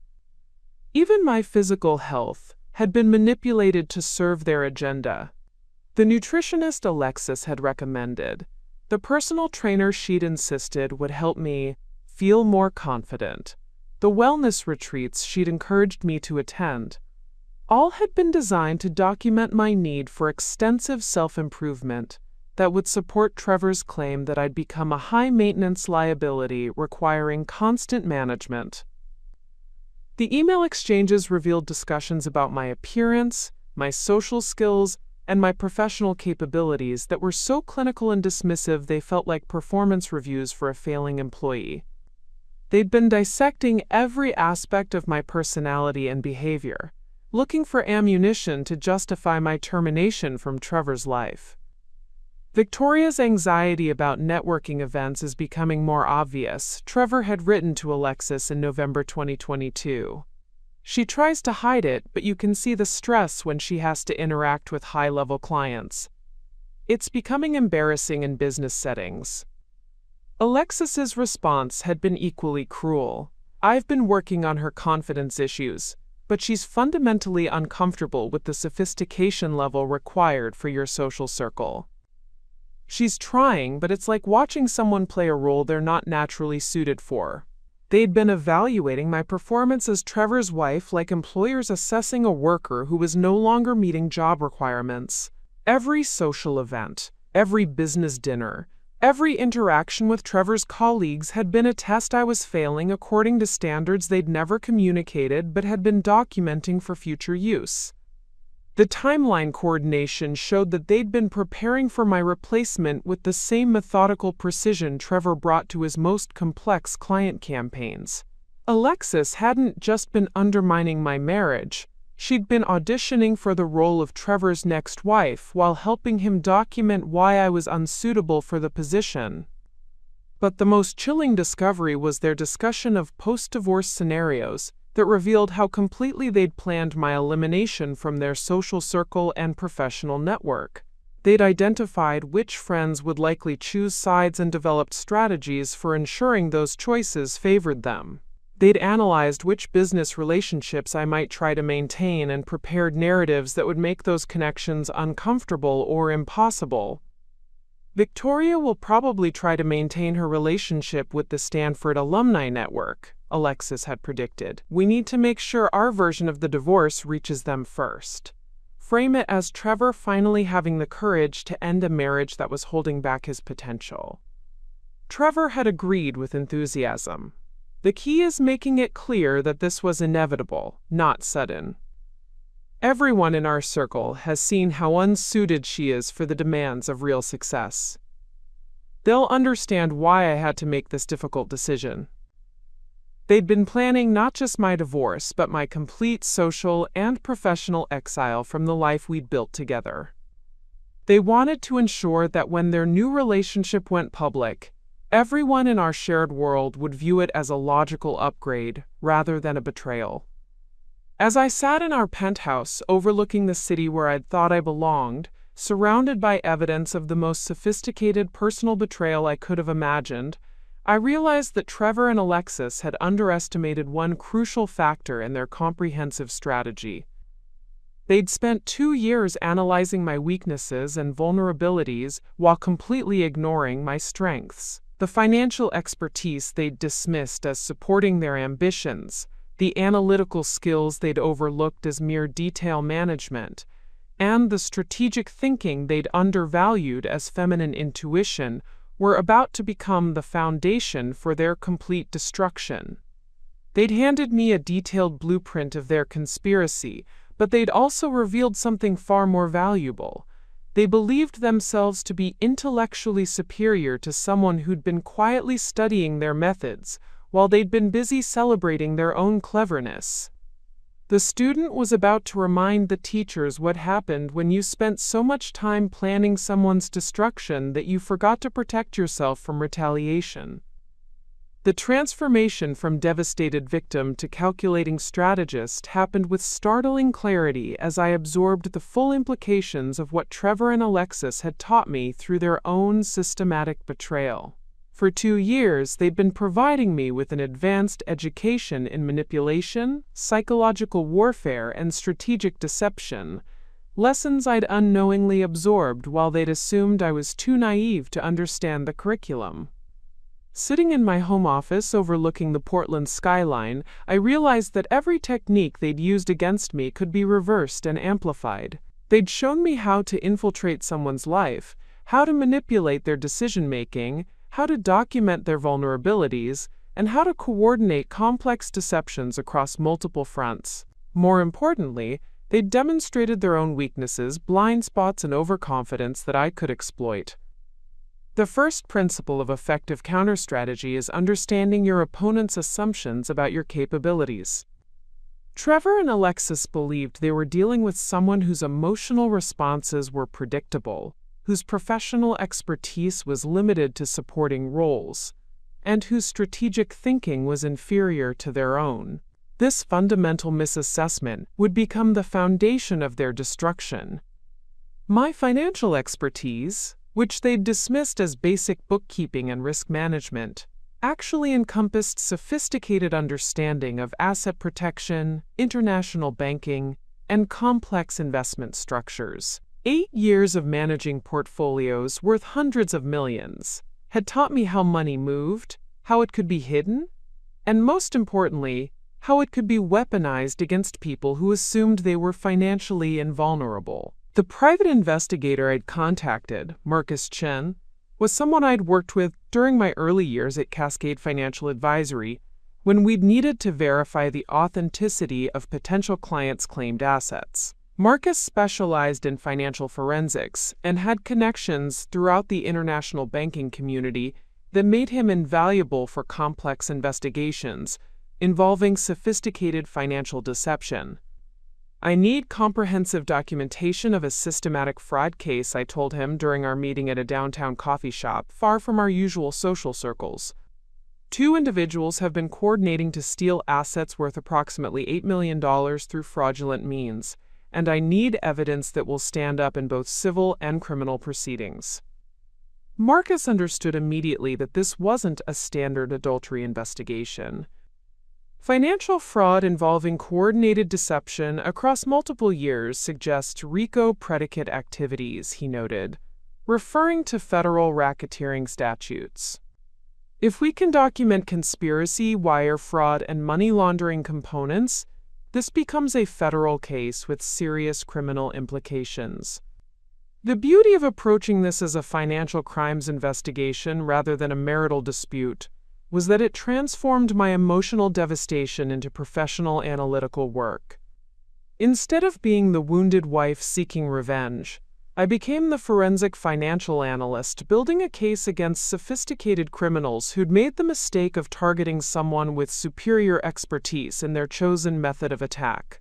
[SPEAKER 1] Even my physical health had been manipulated to serve their agenda. The nutritionist Alexis had recommended, the personal trainer she'd insisted would help me feel more confident, the wellness retreats she'd encouraged me to attend, all had been designed to document my need for extensive self-improvement that would support Trevor's claim that I'd become a high-maintenance liability requiring constant management. The email exchanges revealed discussions about my appearance, my social skills, and my professional capabilities that were so clinical and dismissive they felt like performance reviews for a failing employee. They'd been dissecting every aspect of my personality and behavior, looking for ammunition to justify my termination from Trevor's life. Victoria's anxiety about networking events is becoming more obvious, Trevor had written to Alexis in November 2022. She tries to hide it, but you can see the stress when she has to interact with high-level clients. It's becoming embarrassing in business settings. Alexis's response had been equally cruel. I've been working on her confidence issues, but she's fundamentally uncomfortable with the sophistication level required for your social circle. She's trying, but it's like watching someone play a role they're not naturally suited for. They'd been evaluating my performance as Trevor's wife like employers assessing a worker who was no longer meeting job requirements. Every social event, every business dinner, every interaction with Trevor's colleagues had been a test I was failing according to standards they'd never communicated but had been documenting for future use. The timeline coordination showed that they'd been preparing for my replacement with the same methodical precision Trevor brought to his most complex client campaigns. Alexis hadn't just been undermining my marriage, she'd been auditioning for the role of Trevor's next wife while helping him document why I was unsuitable for the position. But the most chilling discovery was their discussion of post-divorce scenarios that revealed how completely they'd planned my elimination from their social circle and professional network. They'd identified which friends would likely choose sides and developed strategies for ensuring those choices favored them. They'd analyzed which business relationships I might try to maintain and prepared narratives that would make those connections uncomfortable or impossible. Victoria will probably try to maintain her relationship with the Stanford Alumni Network, Alexis had predicted. We need to make sure our version of the divorce reaches them first. Frame it as Trevor finally having the courage to end a marriage that was holding back his potential. Trevor had agreed with enthusiasm. The key is making it clear that this was inevitable, not sudden. Everyone in our circle has seen how unsuited she is for the demands of real success. They'll understand why I had to make this difficult decision. They'd been planning not just my divorce, but my complete social and professional exile from the life we'd built together. They wanted to ensure that when their new relationship went public, everyone in our shared world would view it as a logical upgrade rather than a betrayal. As I sat in our penthouse overlooking the city where I'd thought I belonged, surrounded by evidence of the most sophisticated personal betrayal I could have imagined, I realized that Trevor and Alexis had underestimated one crucial factor in their comprehensive strategy. They'd spent 2 years analyzing my weaknesses and vulnerabilities while completely ignoring my strengths. The financial expertise they'd dismissed as supporting their ambitions, the analytical skills they'd overlooked as mere detail management, and the strategic thinking they'd undervalued as feminine intuition were about to become the foundation for their complete destruction. They'd handed me a detailed blueprint of their conspiracy, but they'd also revealed something far more valuable. They believed themselves to be intellectually superior to someone who'd been quietly studying their methods, while they'd been busy celebrating their own cleverness. The student was about to remind the teachers what happened when you spent so much time planning someone's destruction that you forgot to protect yourself from retaliation. The transformation from devastated victim to calculating strategist happened with startling clarity as I absorbed the full implications of what Trevor and Alexis had taught me through their own systematic betrayal. For 2 years, they'd been providing me with an advanced education in manipulation, psychological warfare, and strategic deception, lessons I'd unknowingly absorbed while they'd assumed I was too naive to understand the curriculum. Sitting in my home office overlooking the Portland skyline, I realized that every technique they'd used against me could be reversed and amplified. They'd shown me how to infiltrate someone's life, how to manipulate their decision-making, how to document their vulnerabilities, and how to coordinate complex deceptions across multiple fronts. More importantly, they demonstrated their own weaknesses, blind spots, and overconfidence that I could exploit. The first principle of effective counterstrategy is understanding your opponent's assumptions about your capabilities. Trevor and Alexis believed they were dealing with someone whose emotional responses were predictable, whose professional expertise was limited to supporting roles, and whose strategic thinking was inferior to their own. This fundamental misassessment would become the foundation of their destruction. My financial expertise, which they'd dismissed as basic bookkeeping and risk management, actually encompassed sophisticated understanding of asset protection, international banking, and complex investment structures. 8 years of managing portfolios worth hundreds of millions had taught me how money moved, how it could be hidden, and most importantly, how it could be weaponized against people who assumed they were financially invulnerable. The private investigator I'd contacted, Marcus Chen, was someone I'd worked with during my early years at Cascade Financial Advisory when we'd needed to verify the authenticity of potential clients' claimed assets. Marcus specialized in financial forensics and had connections throughout the international banking community that made him invaluable for complex investigations involving sophisticated financial deception. I need comprehensive documentation of a systematic fraud case, I told him during our meeting at a downtown coffee shop far from our usual social circles. 2 individuals have been coordinating to steal assets worth approximately $8 million through fraudulent means, and I need evidence that will stand up in both civil and criminal proceedings. Marcus understood immediately that this wasn't a standard adultery investigation. Financial fraud involving coordinated deception across multiple years suggests RICO predicate activities, he noted, referring to federal racketeering statutes. If we can document conspiracy, wire fraud, and money laundering components, this becomes a federal case with serious criminal implications. The beauty of approaching this as a financial crimes investigation rather than a marital dispute was that it transformed my emotional devastation into professional analytical work. Instead of being the wounded wife seeking revenge, I became the forensic financial analyst building a case against sophisticated criminals who'd made the mistake of targeting someone with superior expertise in their chosen method of attack.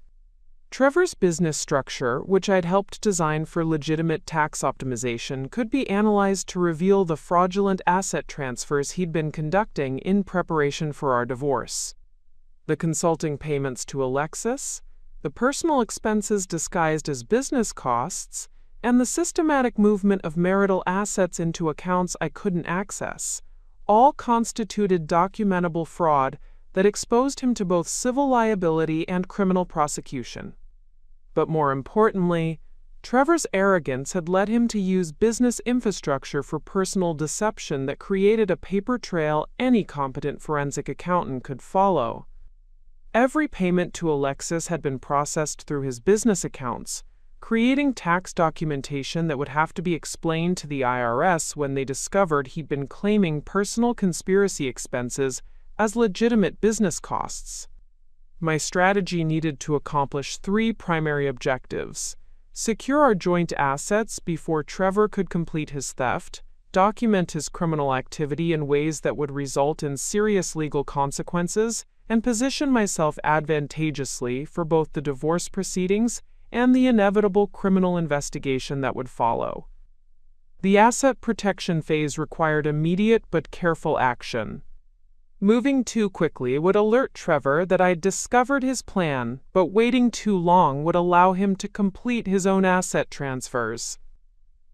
[SPEAKER 1] Trevor's business structure, which I'd helped design for legitimate tax optimization, could be analyzed to reveal the fraudulent asset transfers he'd been conducting in preparation for our divorce. The consulting payments to Alexis, the personal expenses disguised as business costs, and the systematic movement of marital assets into accounts I couldn't access, all constituted documentable fraud that exposed him to both civil liability and criminal prosecution. But more importantly, Trevor's arrogance had led him to use business infrastructure for personal deception that created a paper trail any competent forensic accountant could follow. Every payment to Alexis had been processed through his business accounts, creating tax documentation that would have to be explained to the IRS when they discovered he'd been claiming personal conspiracy expenses as legitimate business costs. My strategy needed to accomplish three primary objectives: secure our joint assets before Trevor could complete his theft, document his criminal activity in ways that would result in serious legal consequences, and position myself advantageously for both the divorce proceedings and the inevitable criminal investigation that would follow. The asset protection phase required immediate but careful action. Moving too quickly would alert Trevor that I'd discovered his plan, but waiting too long would allow him to complete his own asset transfers.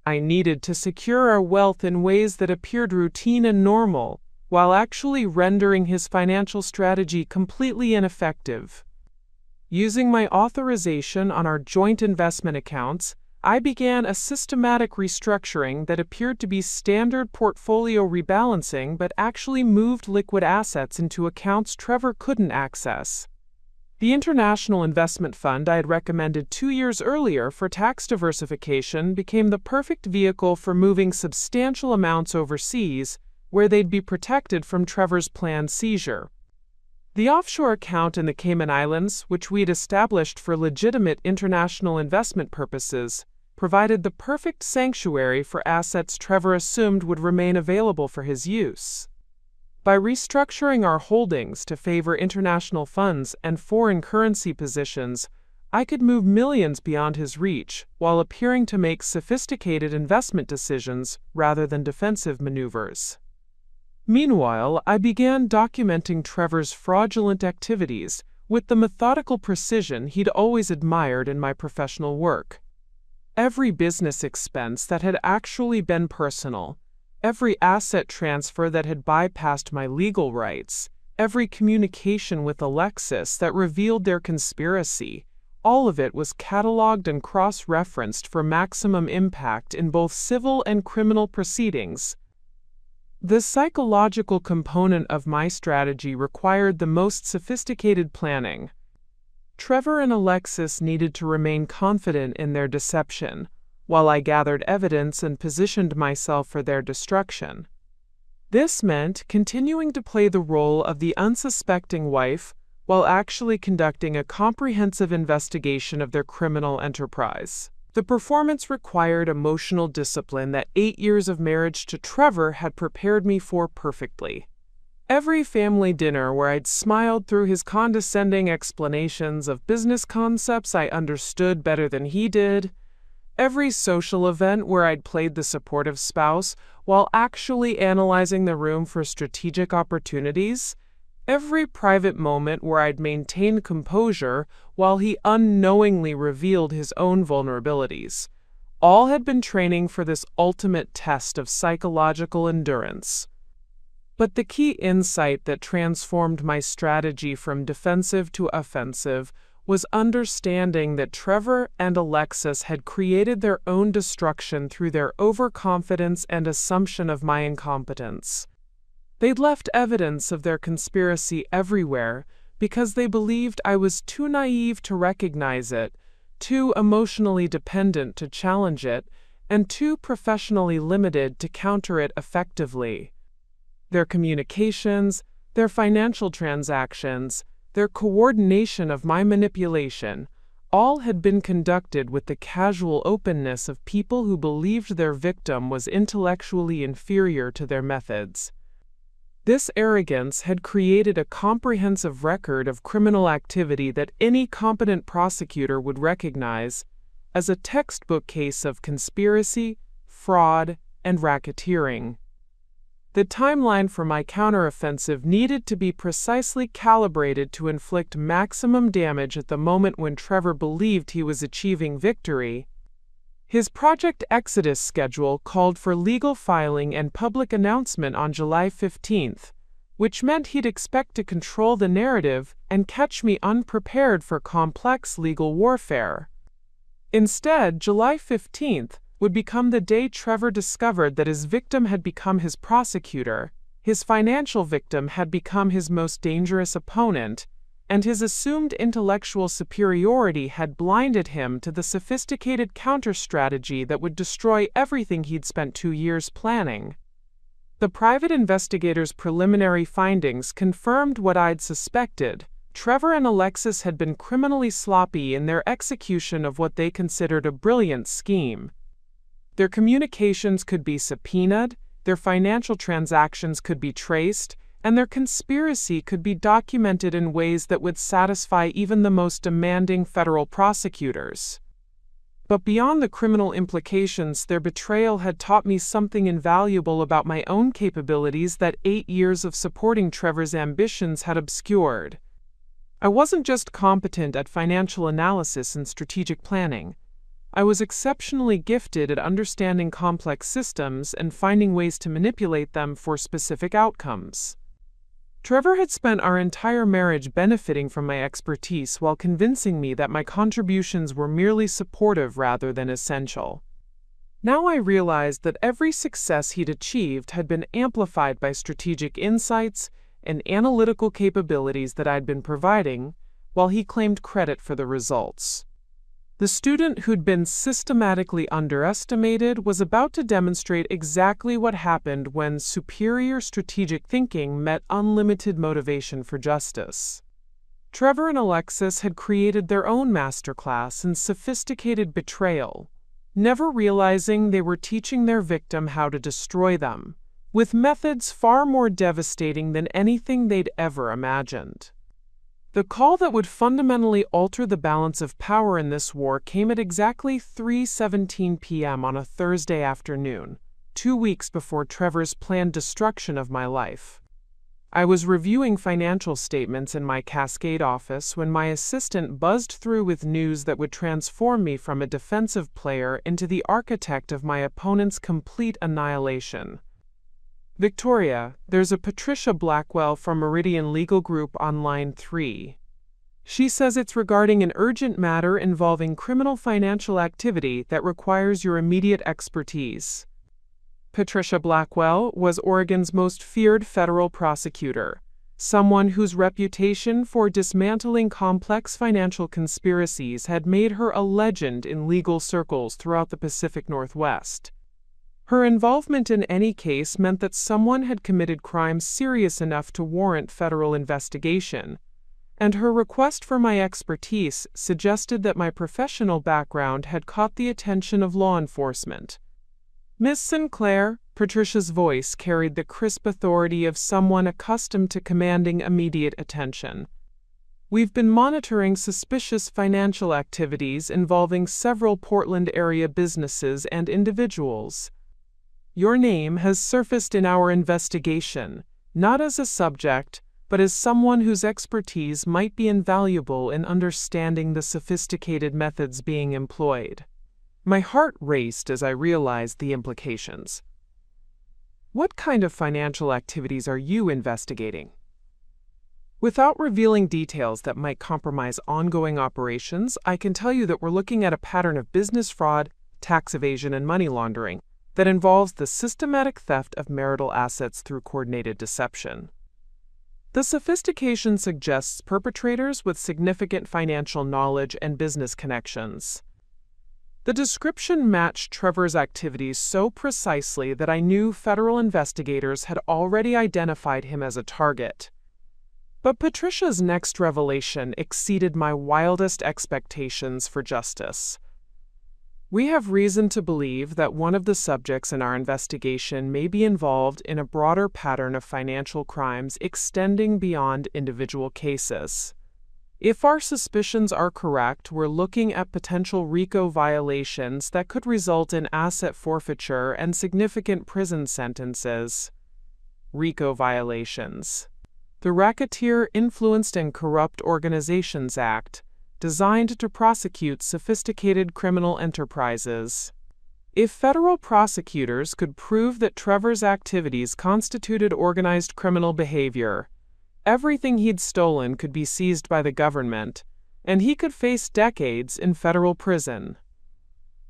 [SPEAKER 1] I needed to secure our wealth in ways that appeared routine and normal, while actually rendering his financial strategy completely ineffective. Using my authorization on our joint investment accounts, I began a systematic restructuring that appeared to be standard portfolio rebalancing but actually moved liquid assets into accounts Trevor couldn't access. The International Investment Fund I had recommended 2 years earlier for tax diversification became the perfect vehicle for moving substantial amounts overseas, where they'd be protected from Trevor's planned seizure. The offshore account in the Cayman Islands, which we'd established for legitimate international investment purposes, provided the perfect sanctuary for assets Trevor assumed would remain available for his use. By restructuring our holdings to favor international funds and foreign currency positions, I could move millions beyond his reach while appearing to make sophisticated investment decisions rather than defensive maneuvers. Meanwhile, I began documenting Trevor's fraudulent activities with the methodical precision he'd always admired in my professional work. Every business expense that had actually been personal, every asset transfer that had bypassed my legal rights, every communication with Alexis that revealed their conspiracy, all of it was cataloged and cross-referenced for maximum impact in both civil and criminal proceedings. The psychological component of my strategy required the most sophisticated planning. Trevor and Alexis needed to remain confident in their deception, while I gathered evidence and positioned myself for their destruction. This meant continuing to play the role of the unsuspecting wife while actually conducting a comprehensive investigation of their criminal enterprise. The performance required emotional discipline that 8 years of marriage to Trevor had prepared me for perfectly. Every family dinner where I'd smiled through his condescending explanations of business concepts I understood better than he did, every social event where I'd played the supportive spouse while actually analyzing the room for strategic opportunities, every private moment where I'd maintained composure while he unknowingly revealed his own vulnerabilities, all had been training for this ultimate test of psychological endurance. But the key insight that transformed my strategy from defensive to offensive was understanding that Trevor and Alexis had created their own destruction through their overconfidence and assumption of my incompetence. They'd left evidence of their conspiracy everywhere because they believed I was too naive to recognize it, too emotionally dependent to challenge it, and too professionally limited to counter it effectively. Their communications, their financial transactions, their coordination of my manipulation, All had been conducted with the casual openness of people who believed their victim was intellectually inferior to their methods. This arrogance had created a comprehensive record of criminal activity that any competent prosecutor would recognize as a textbook case of conspiracy, fraud, and racketeering. The timeline for my counteroffensive needed to be precisely calibrated to inflict maximum damage at the moment when Trevor believed he was achieving victory. His Project Exodus schedule called for legal filing and public announcement on July 15th, which meant he'd expect to control the narrative and catch me unprepared for complex legal warfare. Instead, July 15th would become the day Trevor discovered that his victim had become his prosecutor, his financial victim had become his most dangerous opponent, and his assumed intellectual superiority had blinded him to the sophisticated counter-strategy that would destroy everything he'd spent 2 years planning. The private investigator's preliminary findings confirmed what I'd suspected. Trevor and Alexis had been criminally sloppy in their execution of what they considered a brilliant scheme. Their communications could be subpoenaed, their financial transactions could be traced, and their conspiracy could be documented in ways that would satisfy even the most demanding federal prosecutors. But beyond the criminal implications, their betrayal had taught me something invaluable about my own capabilities that 8 years of supporting Trevor's ambitions had obscured. I wasn't just competent at financial analysis and strategic planning. I was exceptionally gifted at understanding complex systems and finding ways to manipulate them for specific outcomes. Trevor had spent our entire marriage benefiting from my expertise while convincing me that my contributions were merely supportive rather than essential. Now I realized that every success he'd achieved had been amplified by strategic insights and analytical capabilities that I'd been providing, while he claimed credit for the results. The student who'd been systematically underestimated was about to demonstrate exactly what happened when superior strategic thinking met unlimited motivation for justice. Trevor and Alexis had created their own masterclass in sophisticated betrayal, never realizing they were teaching their victim how to destroy them, with methods far more devastating than anything they'd ever imagined. The call that would fundamentally alter the balance of power in this war came at exactly 3:17 p.m. on a Thursday afternoon, 2 weeks before Trevor's planned destruction of my life. I was reviewing financial statements in my Cascade office when my assistant buzzed through with news that would transform me from a defensive player into the architect of my opponent's complete annihilation. Victoria, there's a Patricia Blackwell from Meridian Legal Group on line 3. She says it's regarding an urgent matter involving criminal financial activity that requires your immediate expertise. Patricia Blackwell was Oregon's most feared federal prosecutor, someone whose reputation for dismantling complex financial conspiracies had made her a legend in legal circles throughout the Pacific Northwest. Her involvement in any case meant that someone had committed crimes serious enough to warrant federal investigation, and her request for my expertise suggested that my professional background had caught the attention of law enforcement. Miss Sinclair, Patricia's voice carried the crisp authority of someone accustomed to commanding immediate attention. We've been monitoring suspicious financial activities involving several Portland area businesses and individuals. Your name has surfaced in our investigation, not as a subject, but as someone whose expertise might be invaluable in understanding the sophisticated methods being employed. My heart raced as I realized the implications. What kind of financial activities are you investigating? Without revealing details that might compromise ongoing operations, I can tell you that we're looking at a pattern of business fraud, tax evasion, and money laundering that involves the systematic theft of marital assets through coordinated deception. The sophistication suggests perpetrators with significant financial knowledge and business connections. The description matched Trevor's activities so precisely that I knew federal investigators had already identified him as a target. But Patricia's next revelation exceeded my wildest expectations for justice. We have reason to believe that one of the subjects in our investigation may be involved in a broader pattern of financial crimes extending beyond individual cases. If our suspicions are correct, we're looking at potential RICO violations that could result in asset forfeiture and significant prison sentences. RICO violations. The Racketeer Influenced and Corrupt Organizations Act, designed to prosecute sophisticated criminal enterprises. If federal prosecutors could prove that Trevor's activities constituted organized criminal behavior, everything he'd stolen could be seized by the government, and he could face decades in federal prison.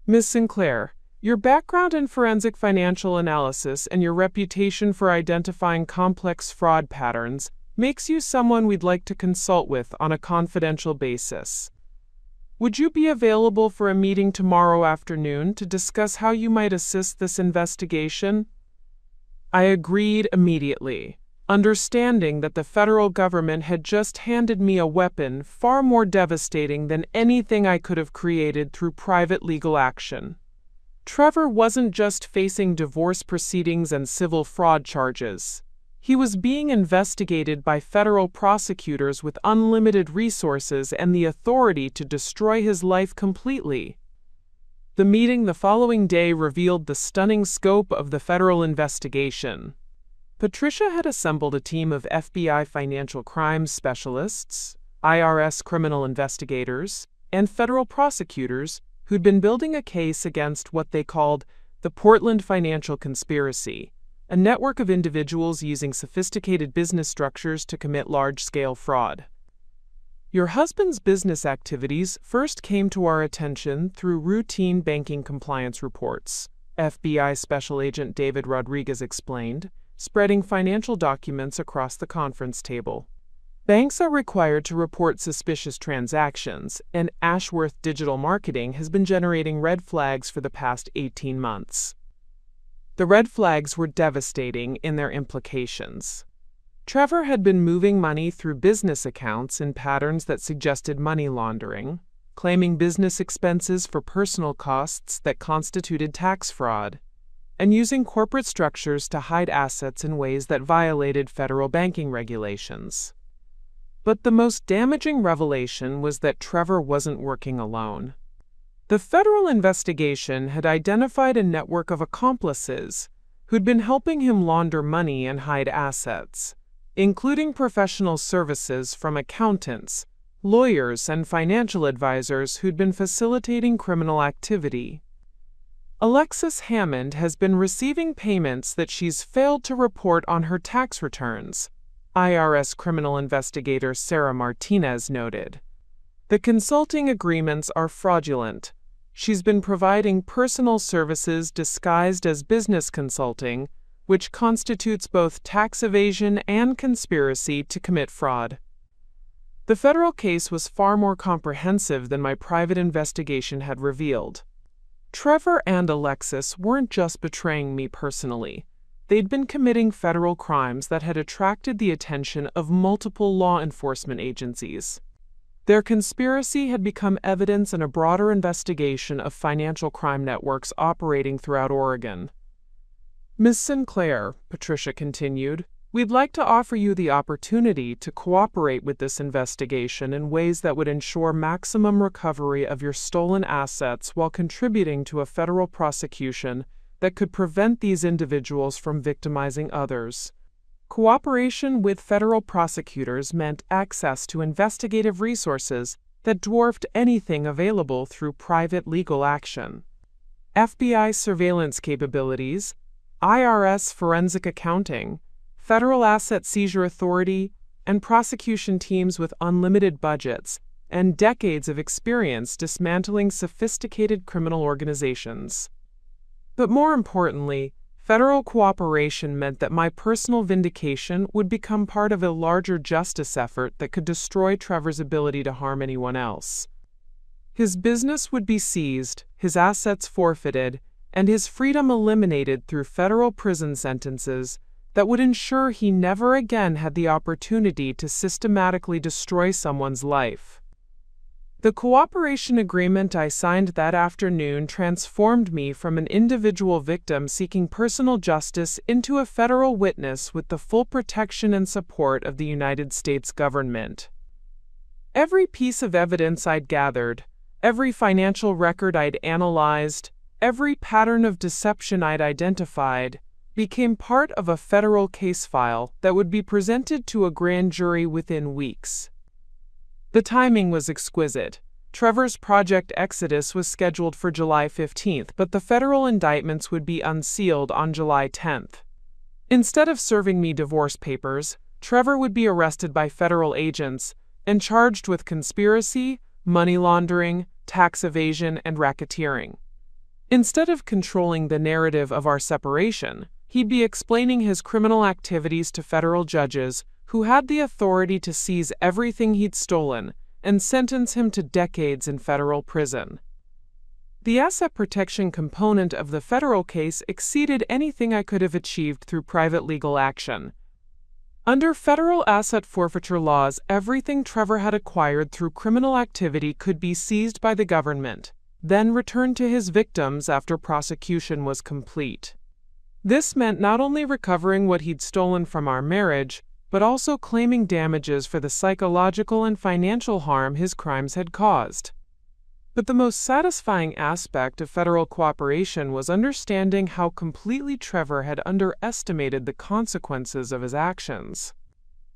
[SPEAKER 1] Ms. Sinclair, your background in forensic financial analysis and your reputation for identifying complex fraud patterns makes you someone we'd like to consult with on a confidential basis. Would you be available for a meeting tomorrow afternoon to discuss how you might assist this investigation? I agreed immediately, understanding that the federal government had just handed me a weapon far more devastating than anything I could have created through private legal action. Trevor wasn't just facing divorce proceedings and civil fraud charges. He was being investigated by federal prosecutors with unlimited resources and the authority to destroy his life completely. The meeting the following day revealed the stunning scope of the federal investigation. Patricia had assembled a team of FBI financial crimes specialists, IRS criminal investigators, and federal prosecutors who'd been building a case against what they called the Portland Financial Conspiracy, a network of individuals using sophisticated business structures to commit large-scale fraud. Your husband's business activities first came to our attention through routine banking compliance reports, FBI Special Agent David Rodriguez explained, spreading financial documents across the conference table. Banks are required to report suspicious transactions, and Ashworth Digital Marketing has been generating red flags for the past 18 months. The red flags were devastating in their implications. Trevor had been moving money through business accounts in patterns that suggested money laundering, claiming business expenses for personal costs that constituted tax fraud, and using corporate structures to hide assets in ways that violated federal banking regulations. But the most damaging revelation was that Trevor wasn't working alone. The federal investigation had identified a network of accomplices who'd been helping him launder money and hide assets, including professional services from accountants, lawyers, and financial advisors who'd been facilitating criminal activity. Alexis Hammond has been receiving payments that she's failed to report on her tax returns, IRS criminal investigator Sarah Martinez noted. The consulting agreements are fraudulent. She's been providing personal services disguised as business consulting, which constitutes both tax evasion and conspiracy to commit fraud. The federal case was far more comprehensive than my private investigation had revealed. Trevor and Alexis weren't just betraying me personally. They'd been committing federal crimes that had attracted the attention of multiple law enforcement agencies. Their conspiracy had become evidence in a broader investigation of financial crime networks operating throughout Oregon. Ms. Sinclair, Patricia continued, we'd like to offer you the opportunity to cooperate with this investigation in ways that would ensure maximum recovery of your stolen assets while contributing to a federal prosecution that could prevent these individuals from victimizing others. Cooperation with federal prosecutors meant access to investigative resources that dwarfed anything available through private legal action. FBI surveillance capabilities, IRS forensic accounting, federal asset seizure authority, and prosecution teams with unlimited budgets and decades of experience dismantling sophisticated criminal organizations. But more importantly, federal cooperation meant that my personal vindication would become part of a larger justice effort that could destroy Trevor's ability to harm anyone else. His business would be seized, his assets forfeited, and his freedom eliminated through federal prison sentences, that would ensure he never again had the opportunity to systematically destroy someone's life. The cooperation agreement I signed that afternoon transformed me from an individual victim seeking personal justice into a federal witness with the full protection and support of the United States government. Every piece of evidence I'd gathered, every financial record I'd analyzed, every pattern of deception I'd identified, became part of a federal case file that would be presented to a grand jury within weeks. The timing was exquisite. Trevor's Project Exodus was scheduled for July 15th, but the federal indictments would be unsealed on July 10th. Instead of serving me divorce papers, Trevor would be arrested by federal agents and charged with conspiracy, money laundering, tax evasion, and racketeering. Instead of controlling the narrative of our separation, he'd be explaining his criminal activities to federal judges who had the authority to seize everything he'd stolen and sentence him to decades in federal prison. The asset protection component of the federal case exceeded anything I could have achieved through private legal action. Under federal asset forfeiture laws, everything Trevor had acquired through criminal activity could be seized by the government, then returned to his victims after prosecution was complete. This meant not only recovering what he'd stolen from our marriage, but also claiming damages for the psychological and financial harm his crimes had caused. But the most satisfying aspect of federal cooperation was understanding how completely Trevor had underestimated the consequences of his actions.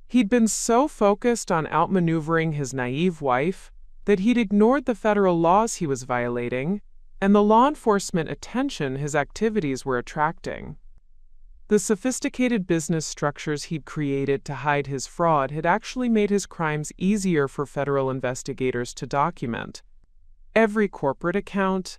[SPEAKER 1] He'd been so focused on outmaneuvering his naive wife that he'd ignored the federal laws he was violating and the law enforcement attention his activities were attracting. The sophisticated business structures he'd created to hide his fraud had actually made his crimes easier for federal investigators to document. Every corporate account,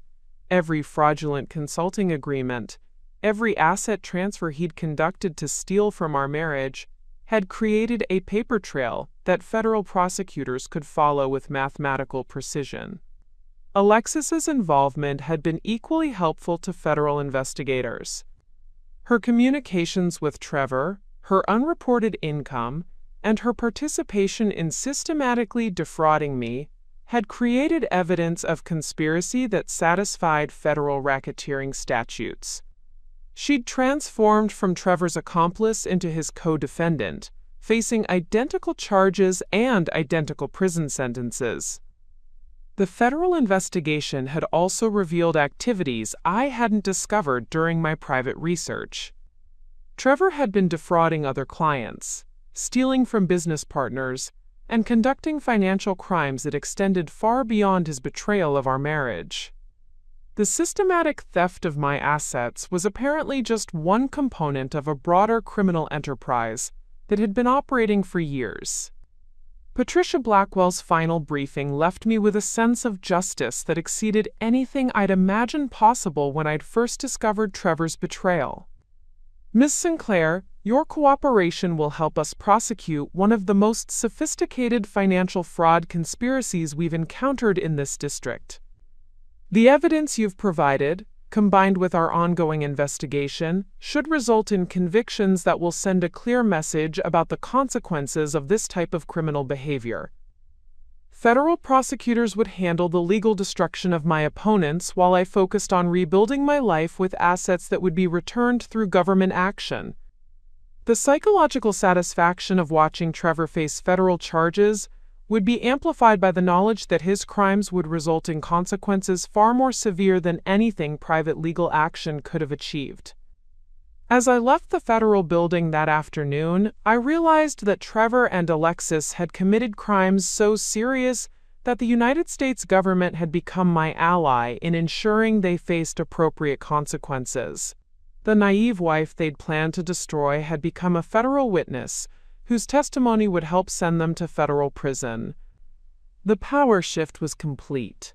[SPEAKER 1] every fraudulent consulting agreement, every asset transfer he'd conducted to steal from our marriage had created a paper trail that federal prosecutors could follow with mathematical precision. Alexis's involvement had been equally helpful to federal investigators. Her communications with Trevor, her unreported income, and her participation in systematically defrauding me had created evidence of conspiracy that satisfied federal racketeering statutes. She'd transformed from Trevor's accomplice into his co-defendant, facing identical charges and identical prison sentences. The federal investigation had also revealed activities I hadn't discovered during my private research. Trevor had been defrauding other clients, stealing from business partners, and conducting financial crimes that extended far beyond his betrayal of our marriage. The systematic theft of my assets was apparently just one component of a broader criminal enterprise that had been operating for years. Patricia Blackwell's final briefing left me with a sense of justice that exceeded anything I'd imagined possible when I'd first discovered Trevor's betrayal. Ms. Sinclair, your cooperation will help us prosecute one of the most sophisticated financial fraud conspiracies we've encountered in this district. The evidence you've provided, combined with our ongoing investigation, should result in convictions that will send a clear message about the consequences of this type of criminal behavior. Federal prosecutors would handle the legal destruction of my opponents while I focused on rebuilding my life with assets that would be returned through government action. The psychological satisfaction of watching Trevor face federal charges would be amplified by the knowledge that his crimes would result in consequences far more severe than anything private legal action could have achieved. As I left the federal building that afternoon, I realized that Trevor and Alexis had committed crimes so serious that the United States government had become my ally in ensuring they faced appropriate consequences. The naive wife they'd planned to destroy had become a federal witness, whose testimony would help send them to federal prison. The power shift was complete.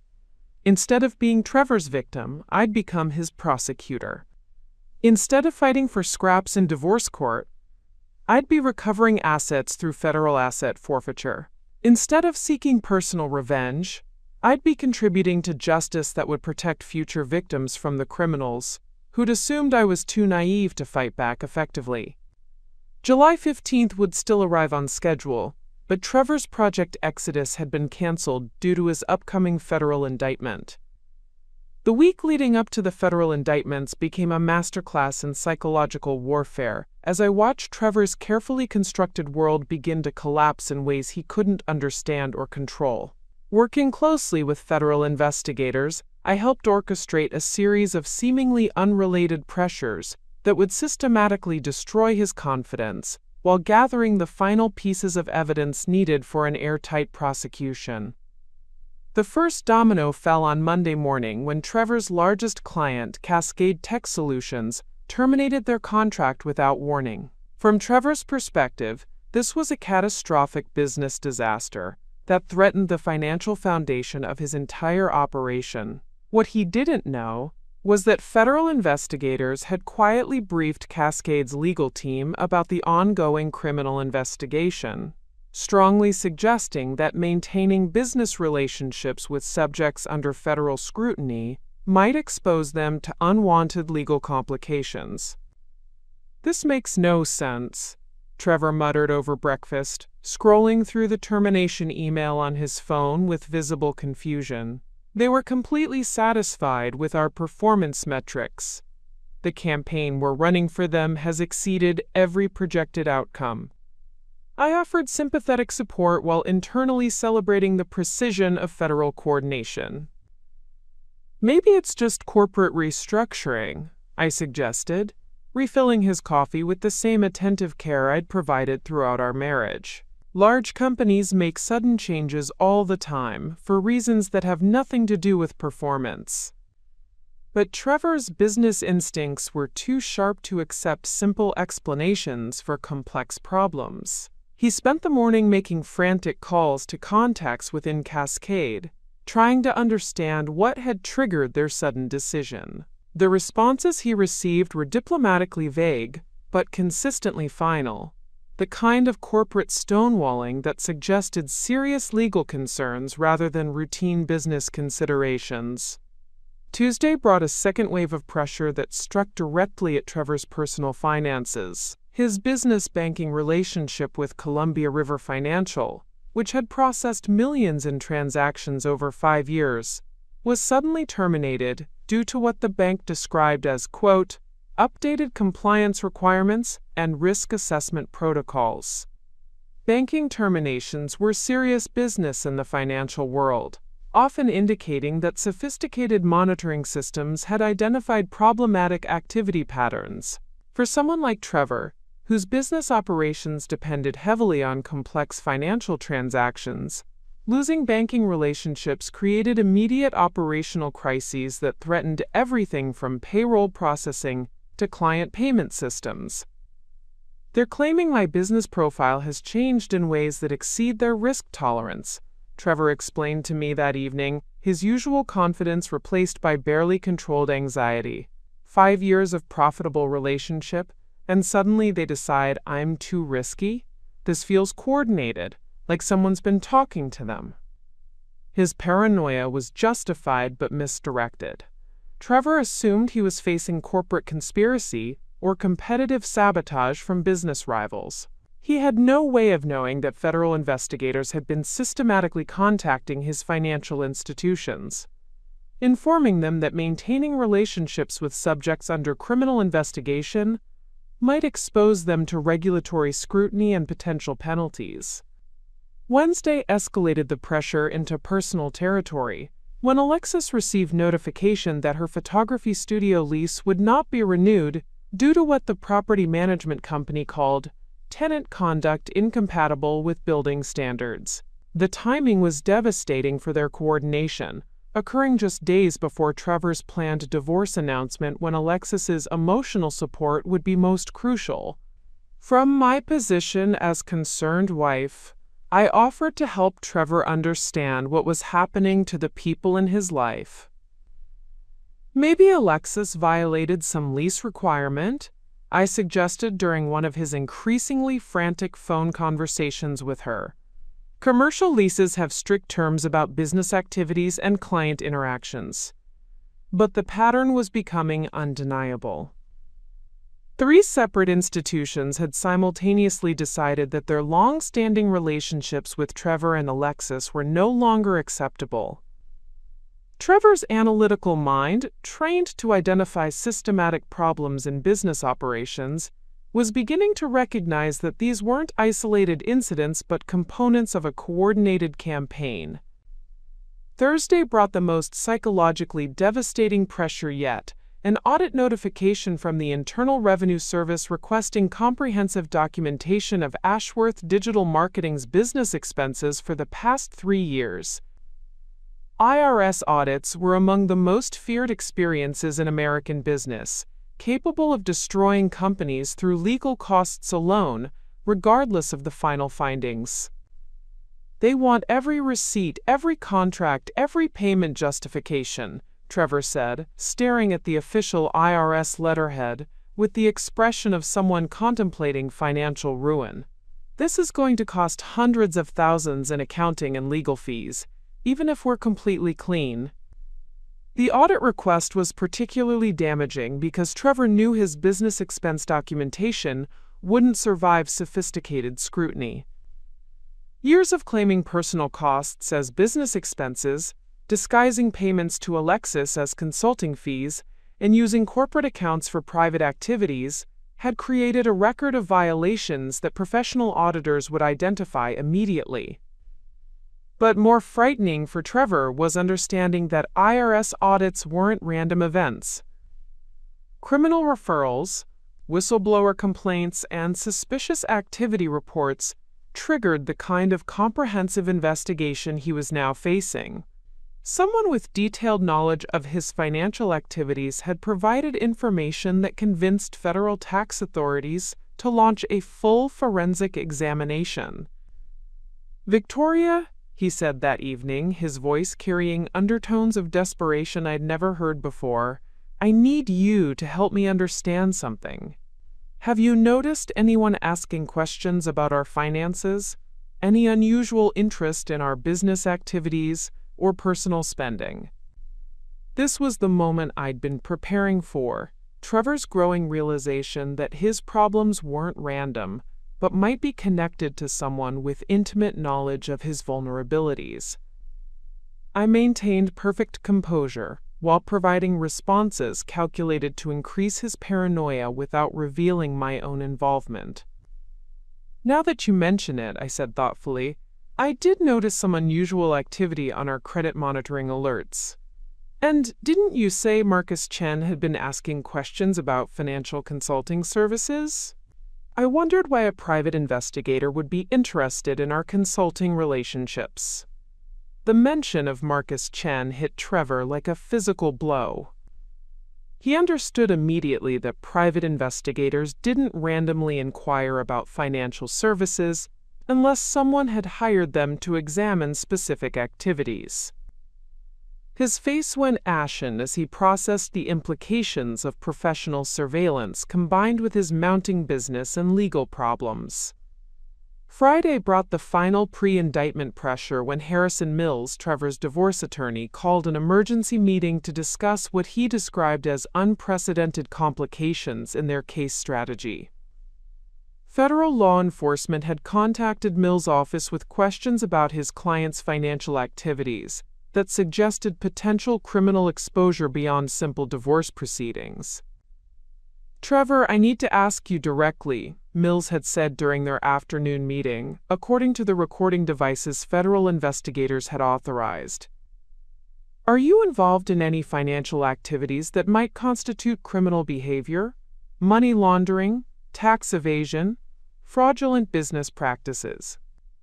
[SPEAKER 1] Instead of being Trevor's victim, I'd become his prosecutor. Instead of fighting for scraps in divorce court, I'd be recovering assets through federal asset forfeiture. Instead of seeking personal revenge, I'd be contributing to justice that would protect future victims from the criminals who'd assumed I was too naive to fight back effectively. July 15th would still arrive on schedule, but Trevor's Project Exodus had been canceled due to his upcoming federal indictment. The week leading up to the federal indictments became a masterclass in psychological warfare as I watched Trevor's carefully constructed world begin to collapse in ways he couldn't understand or control. Working closely with federal investigators, I helped orchestrate a series of seemingly unrelated pressures that would systematically destroy his confidence while gathering the final pieces of evidence needed for an airtight prosecution. The first domino fell on Monday morning when Trevor's largest client, Cascade Tech Solutions, terminated their contract without warning. From Trevor's perspective, this was a catastrophic business disaster that threatened the financial foundation of his entire operation. What he didn't know was that federal investigators had quietly briefed Cascade's legal team about the ongoing criminal investigation, strongly suggesting that maintaining business relationships with subjects under federal scrutiny might expose them to unwanted legal complications. "This makes no sense," Trevor muttered over breakfast, scrolling through the termination email on his phone with visible confusion. "They were completely satisfied with our performance metrics. The campaign we're running for them has exceeded every projected outcome. I offered sympathetic support while internally celebrating the precision of federal coordination." "Maybe it's just corporate restructuring," I suggested, refilling his coffee with the same attentive care I'd provided throughout our marriage. "Large companies make sudden changes all the time for reasons that have nothing to do with performance." But Trevor's business instincts were too sharp to accept simple explanations for complex problems. He spent the morning making frantic calls to contacts within Cascade, trying to understand what had triggered their sudden decision. The responses he received were diplomatically vague, but consistently final, the kind of corporate stonewalling that suggested serious legal concerns rather than routine business considerations. Tuesday brought a second wave of pressure that struck directly at Trevor's personal finances. His business banking relationship with Columbia River Financial, which had processed millions in transactions over 5 years, was suddenly terminated due to what the bank described as, quote, "updated compliance requirements and risk assessment protocols." Banking terminations were serious business in the financial world, often indicating that sophisticated monitoring systems had identified problematic activity patterns. For someone like Trevor, whose business operations depended heavily on complex financial transactions, losing banking relationships created immediate operational crises that threatened everything from payroll processing to client payment systems. "They're claiming my business profile has changed in ways that exceed their risk tolerance," Trevor explained to me that evening, his usual confidence replaced by barely controlled anxiety. 5 years of profitable relationship, and suddenly they decide I'm too risky? This feels coordinated, like someone's been talking to them. His paranoia was justified but misdirected. Trevor assumed he was facing corporate conspiracy or competitive sabotage from business rivals. He had no way of knowing that federal investigators had been systematically contacting his financial institutions, informing them that maintaining relationships with subjects under criminal investigation might expose them to regulatory scrutiny and potential penalties. Wednesday escalated the pressure into personal territory when Alexis received notification that her photography studio lease would not be renewed due to what the property management company called tenant conduct incompatible with building standards. The timing was devastating for their coordination, occurring just days before Trevor's planned divorce announcement when Alexis's emotional support would be most crucial. From my position as concerned wife, I offered to help Trevor understand what was happening to the people in his life. Maybe Alexis violated some lease requirement, I suggested during one of his increasingly frantic phone conversations with her. Commercial leases have strict terms about business activities and client interactions. But the pattern was becoming undeniable. Three separate institutions had simultaneously decided that their long-standing relationships with Trevor and Alexis were no longer acceptable. Trevor's analytical mind, trained to identify systematic problems in business operations, was beginning to recognize that these weren't isolated incidents but components of a coordinated campaign. Thursday brought the most psychologically devastating pressure yet, an audit notification from the Internal Revenue Service requesting comprehensive documentation of Ashworth Digital Marketing's business expenses for the past 3 years. IRS audits were among the most feared experiences in American business, capable of destroying companies through legal costs alone, regardless of the final findings. They want every receipt, every contract, every payment justification, Trevor said, staring at the official IRS letterhead with the expression of someone contemplating financial ruin. This is going to cost hundreds of thousands in accounting and legal fees, even if we're completely clean. The audit request was particularly damaging because Trevor knew his business expense documentation wouldn't survive sophisticated scrutiny. Years of claiming personal costs as business expenses, disguising payments to Alexis as consulting fees, and using corporate accounts for private activities had created a record of violations that professional auditors would identify immediately. But more frightening for Trevor was understanding that IRS audits weren't random events. Criminal referrals, whistleblower complaints, and suspicious activity reports triggered the kind of comprehensive investigation he was now facing. Someone with detailed knowledge of his financial activities had provided information that convinced federal tax authorities to launch a full forensic examination. "Victoria," he said that evening, his voice carrying undertones of desperation I'd never heard before, "I need you to help me understand something. Have you noticed anyone asking questions about our finances? Any unusual interest in our business activities or personal spending?" This was the moment I'd been preparing for, Trevor's growing realization that his problems weren't random, but might be connected to someone with intimate knowledge of his vulnerabilities. I maintained perfect composure while providing responses calculated to increase his paranoia without revealing my own involvement. "Now that you mention it," I said thoughtfully, "I did notice some unusual activity on our credit monitoring alerts. And didn't you say Marcus Chen had been asking questions about financial consulting services? I wondered why a private investigator would be interested in our consulting relationships." The mention of Marcus Chen hit Trevor like a physical blow. He understood immediately that private investigators didn't randomly inquire about financial services unless someone had hired them to examine specific activities. His face went ashen as he processed the implications of professional surveillance combined with his mounting business and legal problems. Friday brought the final pre-indictment pressure when Harrison Mills, Trevor's divorce attorney, called an emergency meeting to discuss what he described as unprecedented complications in their case strategy. Federal law enforcement had contacted Mills' office with questions about his client's financial activities that suggested potential criminal exposure beyond simple divorce proceedings. "Trevor, I need to ask you directly," Mills had said during their afternoon meeting, according to the recording devices federal investigators had authorized. "Are you involved in any financial activities that might constitute criminal behavior, money laundering, tax evasion, fraudulent business practices?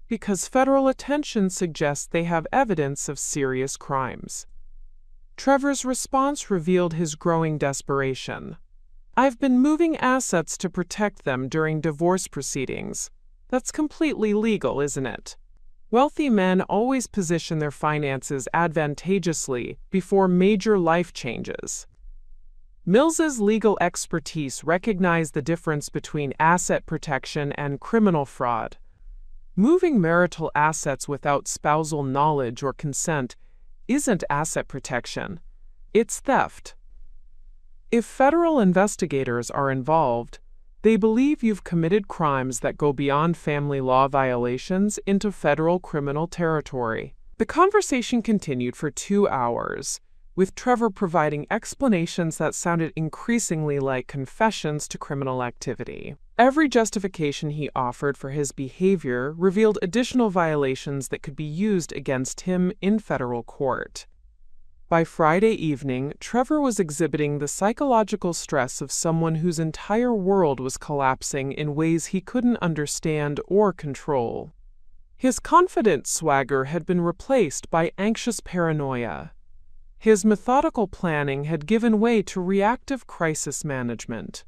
[SPEAKER 1] Because federal attention suggests they have evidence of serious crimes." Trevor's response revealed his growing desperation. "I've been moving assets to protect them during divorce proceedings. That's completely legal, isn't it? Wealthy men always position their finances advantageously before major life changes." Mills's legal expertise recognized the difference between asset protection and criminal fraud. Moving marital assets without spousal knowledge or consent isn't asset protection. It's theft. If federal investigators are involved, They believe you've committed crimes that go beyond family law violations into federal criminal territory. The conversation continued for 2 hours, with Trevor providing explanations that sounded increasingly like confessions to criminal activity. Every justification he offered for his behavior revealed additional violations that could be used against him in federal court. By Friday evening, Trevor was exhibiting the psychological stress of someone whose entire world was collapsing in ways he couldn't understand or control. His confident swagger had been replaced by anxious paranoia. His methodical planning had given way to reactive crisis management.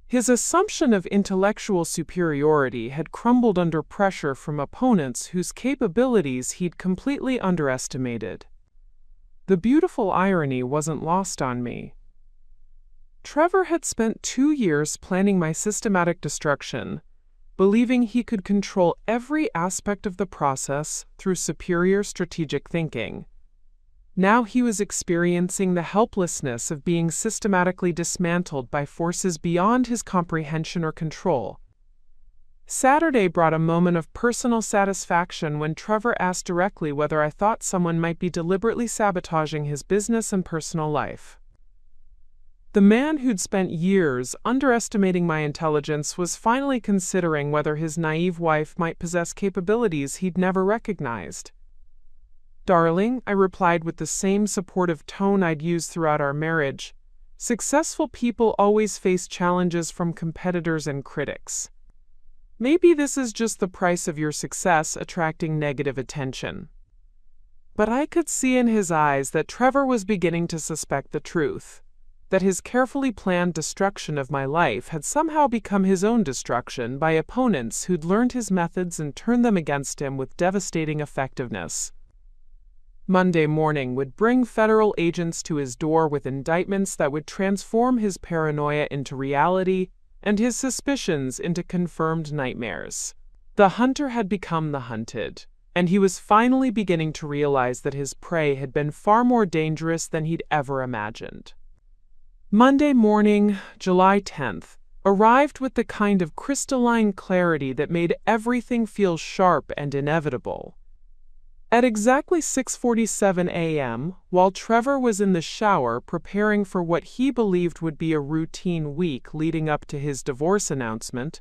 [SPEAKER 1] His assumption of intellectual superiority had crumbled under pressure from opponents whose capabilities he'd completely underestimated. The beautiful irony wasn't lost on me. Trevor had spent 2 years planning my systematic destruction, believing he could control every aspect of the process through superior strategic thinking. Now he was experiencing the helplessness of being systematically dismantled by forces beyond his comprehension or control. Saturday brought a moment of personal satisfaction when Trevor asked directly whether I thought someone might be deliberately sabotaging his business and personal life. The man who'd spent years underestimating my intelligence was finally considering whether his naive wife might possess capabilities he'd never recognized. "Darling," I replied with the same supportive tone I'd used throughout our marriage, "successful people always face challenges from competitors and critics. Maybe this is just the price of your success attracting negative attention." But I could see in his eyes that Trevor was beginning to suspect the truth, that his carefully planned destruction of my life had somehow become his own destruction by opponents who'd learned his methods and turned them against him with devastating effectiveness. Monday morning would bring federal agents to his door with indictments that would transform his paranoia into reality and his suspicions into confirmed nightmares. The hunter had become the hunted, and he was finally beginning to realize that his prey had been far more dangerous than he'd ever imagined. Monday morning, July 10th, arrived with the kind of crystalline clarity that made everything feel sharp and inevitable. At exactly 6:47 a.m., while Trevor was in the shower preparing for what he believed would be a routine week leading up to his divorce announcement,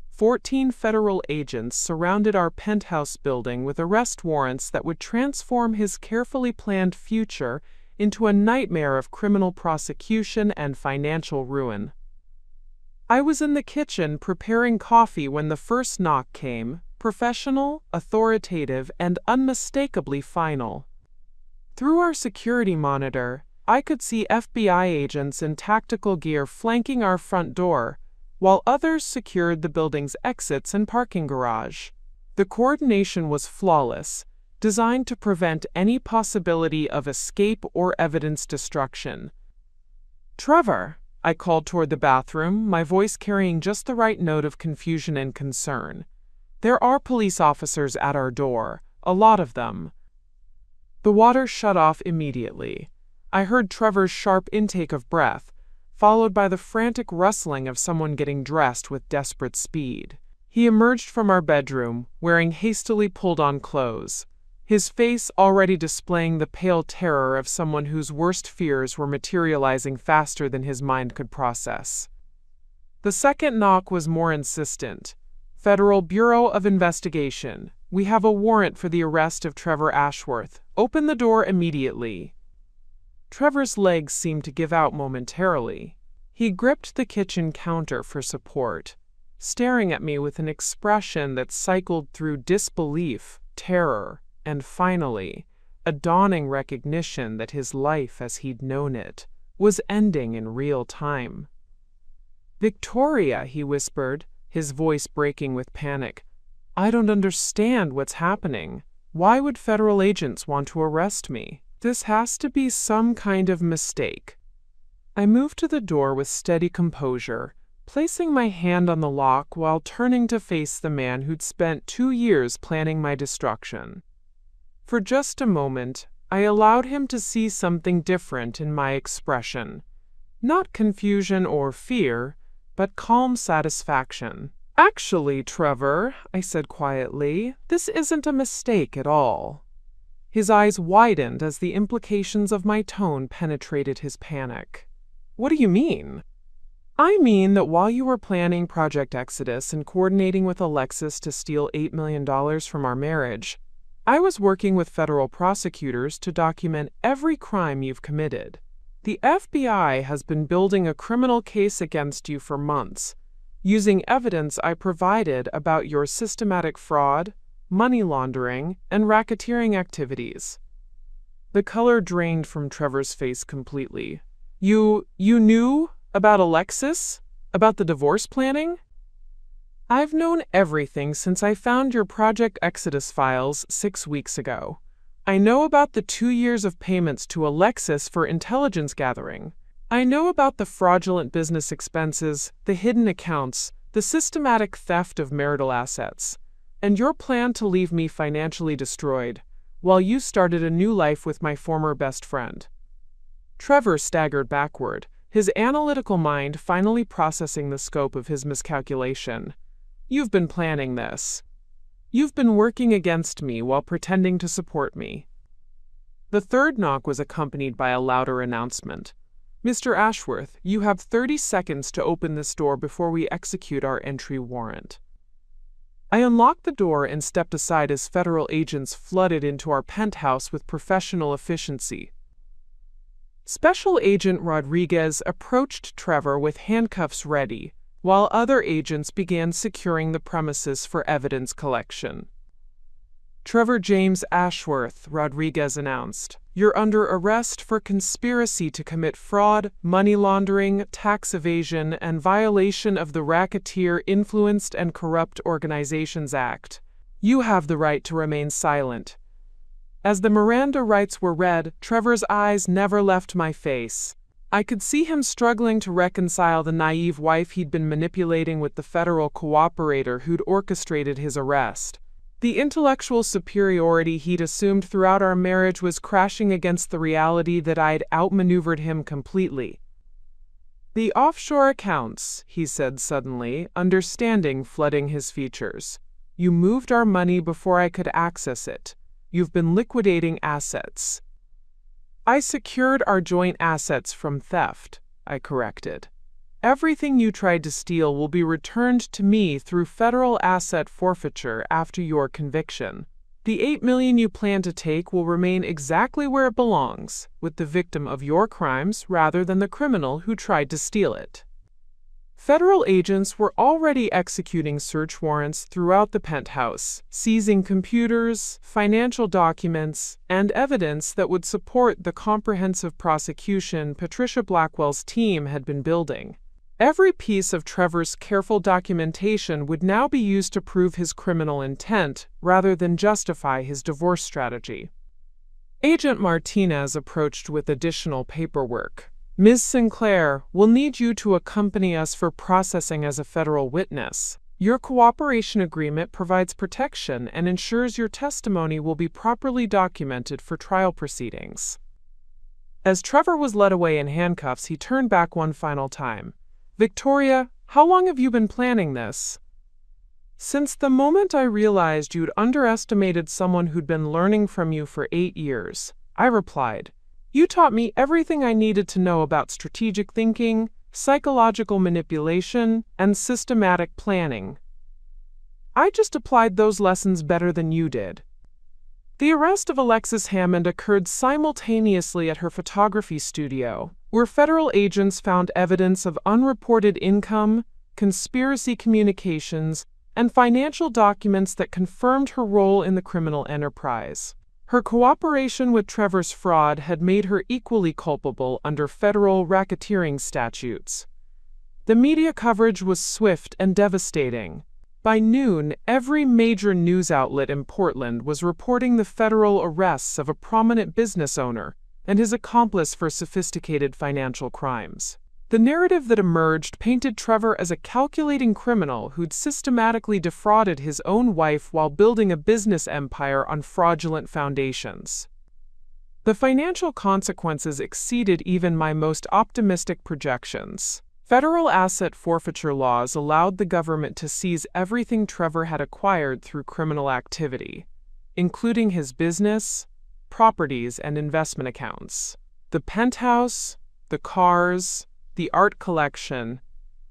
[SPEAKER 1] 14 federal agents surrounded our penthouse building with arrest warrants that would transform his carefully planned future into a nightmare of criminal prosecution and financial ruin. I was in the kitchen preparing coffee when the first knock came, professional, authoritative, and unmistakably final. Through our security monitor, I could see FBI agents in tactical gear flanking our front door, while others secured the building's exits and parking garage. The coordination was flawless, designed to prevent any possibility of escape or evidence destruction. "Trevor," I called toward the bathroom, my voice carrying just the right note of confusion and concern. "There are police officers at our door, a lot of them." The water shut off immediately. I heard Trevor's sharp intake of breath, followed by the frantic rustling of someone getting dressed with desperate speed. He emerged from our bedroom, wearing hastily pulled-on clothes, his face already displaying the pale terror of someone whose worst fears were materializing faster than his mind could process. The second knock was more insistent. "Federal Bureau of Investigation. We have a warrant for the arrest of Trevor Ashworth. Open the door immediately." Trevor's legs seemed to give out momentarily. He gripped the kitchen counter for support, staring at me with an expression that cycled through disbelief, terror, and finally, a dawning recognition that his life as he'd known it was ending in real time. "Victoria," he whispered, his voice breaking with panic. "I don't understand what's happening. Why would federal agents want to arrest me? This has to be some kind of mistake." I moved to the door with steady composure, placing my hand on the lock while turning to face the man who'd spent 2 years planning my destruction. For just a moment, I allowed him to see something different in my expression. Not confusion or fear, but calm satisfaction. "Actually, Trevor," I said quietly, "this isn't a mistake at all." His eyes widened as the implications of my tone penetrated his panic. "What do you mean?" "I mean that while you were planning Project Exodus and coordinating with Alexis to steal $8 million from our marriage, I was working with federal prosecutors to document every crime you've committed. The FBI has been building a criminal case against you for months, using evidence I provided about your systematic fraud, money laundering, and racketeering activities." The color drained from Trevor's face completely. You knew about Alexis? About the divorce planning?" "I've known everything since I found your Project Exodus files 6 weeks ago. I know about the 2 years of payments to Alexis for intelligence gathering. I know about the fraudulent business expenses, the hidden accounts, the systematic theft of marital assets, and your plan to leave me financially destroyed, while you started a new life with my former best friend." Trevor staggered backward, his analytical mind finally processing the scope of his miscalculation. "You've been planning this. You've been working against me while pretending to support me." The third knock was accompanied by a louder announcement. "Mr. Ashworth, you have 30 seconds to open this door before we execute our entry warrant." I unlocked the door and stepped aside as federal agents flooded into our penthouse with professional efficiency. Special Agent Rodriguez approached Trevor with handcuffs ready, while other agents began securing the premises for evidence collection. "Trevor James Ashworth," Rodriguez announced, "you're under arrest for conspiracy to commit fraud, money laundering, tax evasion, and violation of the Racketeer Influenced and Corrupt Organizations Act. You have the right to remain silent." As the Miranda rights were read, Trevor's eyes never left my face. I could see him struggling to reconcile the naive wife he'd been manipulating with the federal cooperator who'd orchestrated his arrest. The intellectual superiority he'd assumed throughout our marriage was crashing against the reality that I'd outmaneuvered him completely. "The offshore accounts," he said suddenly, understanding flooding his features. "You moved our money before I could access it. You've been liquidating assets." "I secured our joint assets from theft," I corrected. "Everything you tried to steal will be returned to me through federal asset forfeiture after your conviction. The $8 million you plan to take will remain exactly where it belongs, with the victim of your crimes rather than the criminal who tried to steal it." Federal agents were already executing search warrants throughout the penthouse, seizing computers, financial documents, and evidence that would support the comprehensive prosecution Patricia Blackwell's team had been building. Every piece of Trevor's careful documentation would now be used to prove his criminal intent rather than justify his divorce strategy. Agent Martinez approached with additional paperwork. "Ms. Sinclair, we'll need you to accompany us for processing as a federal witness. Your cooperation agreement provides protection and ensures your testimony will be properly documented for trial proceedings." As Trevor was led away in handcuffs, he turned back one final time. "Victoria, how long have you been planning this?" "Since the moment I realized you'd underestimated someone who'd been learning from you for 8 years, I replied. "You taught me everything I needed to know about strategic thinking, psychological manipulation, and systematic planning. I just applied those lessons better than you did." The arrest of Alexis Hammond occurred simultaneously at her photography studio, where federal agents found evidence of unreported income, conspiracy communications, and financial documents that confirmed her role in the criminal enterprise. Her cooperation with Trevor's fraud had made her equally culpable under federal racketeering statutes. The media coverage was swift and devastating. By noon, every major news outlet in Portland was reporting the federal arrests of a prominent business owner and his accomplice for sophisticated financial crimes. The narrative that emerged painted Trevor as a calculating criminal who'd systematically defrauded his own wife while building a business empire on fraudulent foundations. The financial consequences exceeded even my most optimistic projections. Federal asset forfeiture laws allowed the government to seize everything Trevor had acquired through criminal activity, including his business, properties, and investment accounts. The penthouse, the cars, the art collection,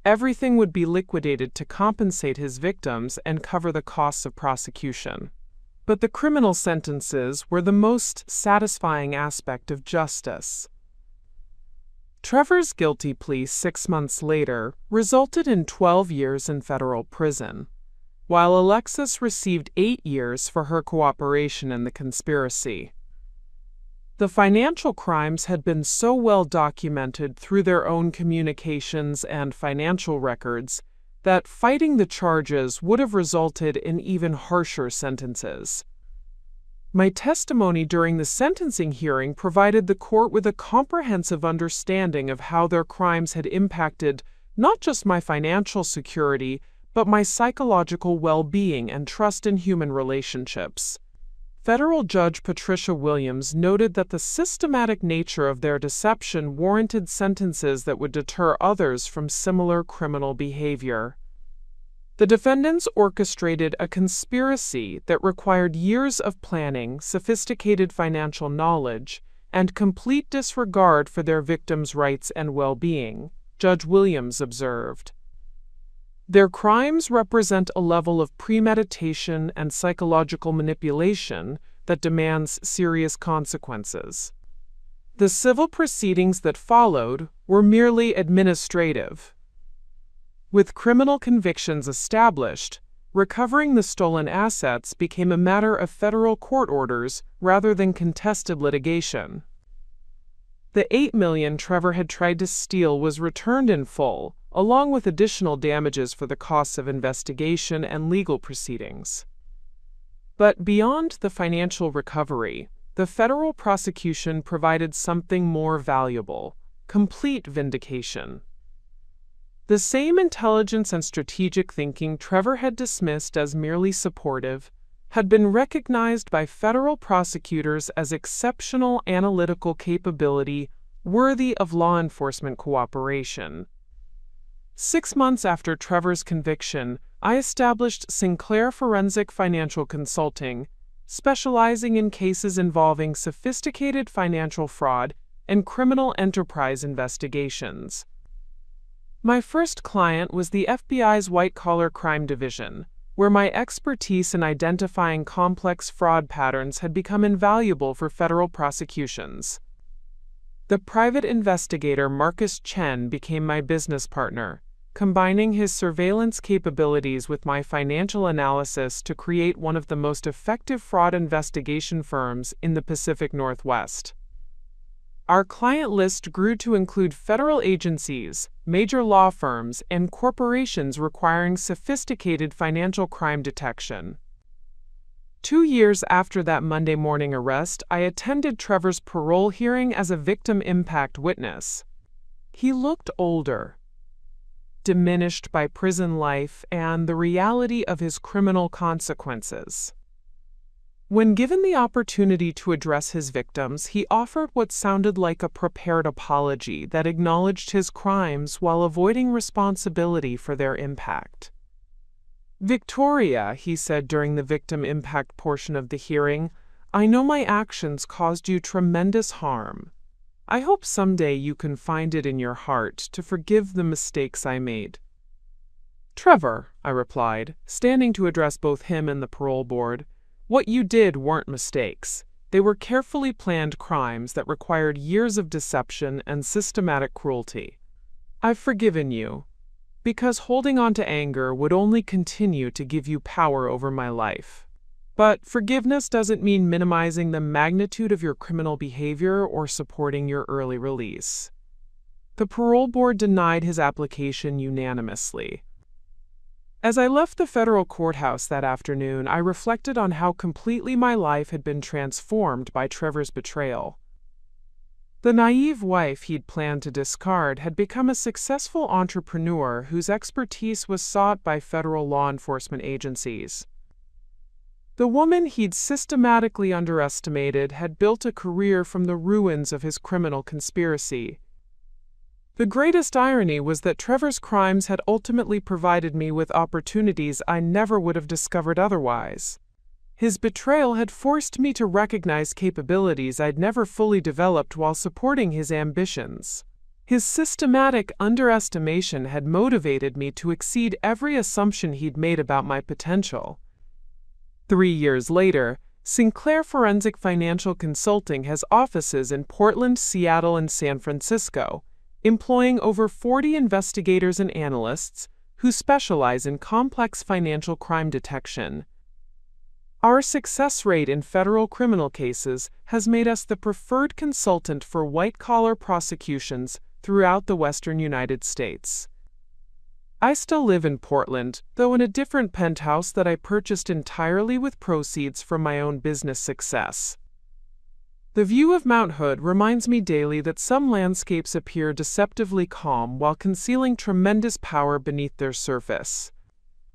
[SPEAKER 1] everything would be liquidated to compensate his victims and cover the costs of prosecution. But the criminal sentences were the most satisfying aspect of justice. Trevor's guilty plea 6 months later resulted in 12 years in federal prison, while Alexis received 8 years for her cooperation in the conspiracy. The financial crimes had been so well documented through their own communications and financial records that fighting the charges would have resulted in even harsher sentences. My testimony during the sentencing hearing provided the court with a comprehensive understanding of how their crimes had impacted not just my financial security, but my psychological well-being and trust in human relationships. Federal Judge Patricia Williams noted that the systematic nature of their deception warranted sentences that would deter others from similar criminal behavior. The defendants orchestrated a conspiracy that required years of planning, sophisticated financial knowledge, and complete disregard for their victims' rights and well-being, Judge Williams observed. Their crimes represent a level of premeditation and psychological manipulation that demands serious consequences. The civil proceedings that followed were merely administrative. With criminal convictions established, recovering the stolen assets became a matter of federal court orders rather than contested litigation. The $8 million Trevor had tried to steal was returned in full, along with additional damages for the costs of investigation and legal proceedings. But beyond the financial recovery, the federal prosecution provided something more valuable: complete vindication. The same intelligence and strategic thinking Trevor had dismissed as merely supportive had been recognized by federal prosecutors as exceptional analytical capability worthy of law enforcement cooperation. 6 months after Trevor's conviction, I established Sinclair Forensic Financial Consulting, specializing in cases involving sophisticated financial fraud and criminal enterprise investigations. My first client was the FBI's White-Collar Crime Division, where my expertise in identifying complex fraud patterns had become invaluable for federal prosecutions. The private investigator Marcus Chen became my business partner, combining his surveillance capabilities with my financial analysis to create one of the most effective fraud investigation firms in the Pacific Northwest. Our client list grew to include federal agencies, major law firms, and corporations requiring sophisticated financial crime detection. 2 years after that Monday morning arrest, I attended Trevor's parole hearing as a victim impact witness. He looked older, diminished by prison life and the reality of his criminal consequences. When given the opportunity to address his victims, he offered what sounded like a prepared apology that acknowledged his crimes while avoiding responsibility for their impact. "Victoria," he said during the victim impact portion of the hearing, "I know my actions caused you tremendous harm. I hope someday you can find it in your heart to forgive the mistakes I made." "Trevor," I replied, standing to address both him and the parole board, "what you did weren't mistakes. They were carefully planned crimes that required years of deception and systematic cruelty. I've forgiven you, because holding on to anger would only continue to give you power over my life. But forgiveness doesn't mean minimizing the magnitude of your criminal behavior or supporting your early release." The parole board denied his application unanimously. As I left the federal courthouse that afternoon, I reflected on how completely my life had been transformed by Trevor's betrayal. The naive wife he'd planned to discard had become a successful entrepreneur whose expertise was sought by federal law enforcement agencies. The woman he'd systematically underestimated had built a career from the ruins of his criminal conspiracy. The greatest irony was that Trevor's crimes had ultimately provided me with opportunities I never would have discovered otherwise. His betrayal had forced me to recognize capabilities I'd never fully developed while supporting his ambitions. His systematic underestimation had motivated me to exceed every assumption he'd made about my potential. 3 years later, Sinclair Forensic Financial Consulting has offices in Portland, Seattle, and San Francisco, employing over 40 investigators and analysts who specialize in complex financial crime detection. Our success rate in federal criminal cases has made us the preferred consultant for white-collar prosecutions throughout the western United States. I still live in Portland, though in a different penthouse that I purchased entirely with proceeds from my own business success. The view of Mount Hood reminds me daily that some landscapes appear deceptively calm while concealing tremendous power beneath their surface.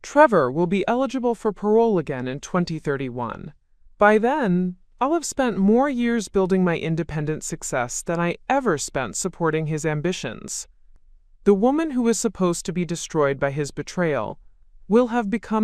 [SPEAKER 1] Trevor will be eligible for parole again in 2031. By then, I'll have spent more years building my independent success than I ever spent supporting his ambitions. The woman who was supposed to be destroyed by his betrayal will have become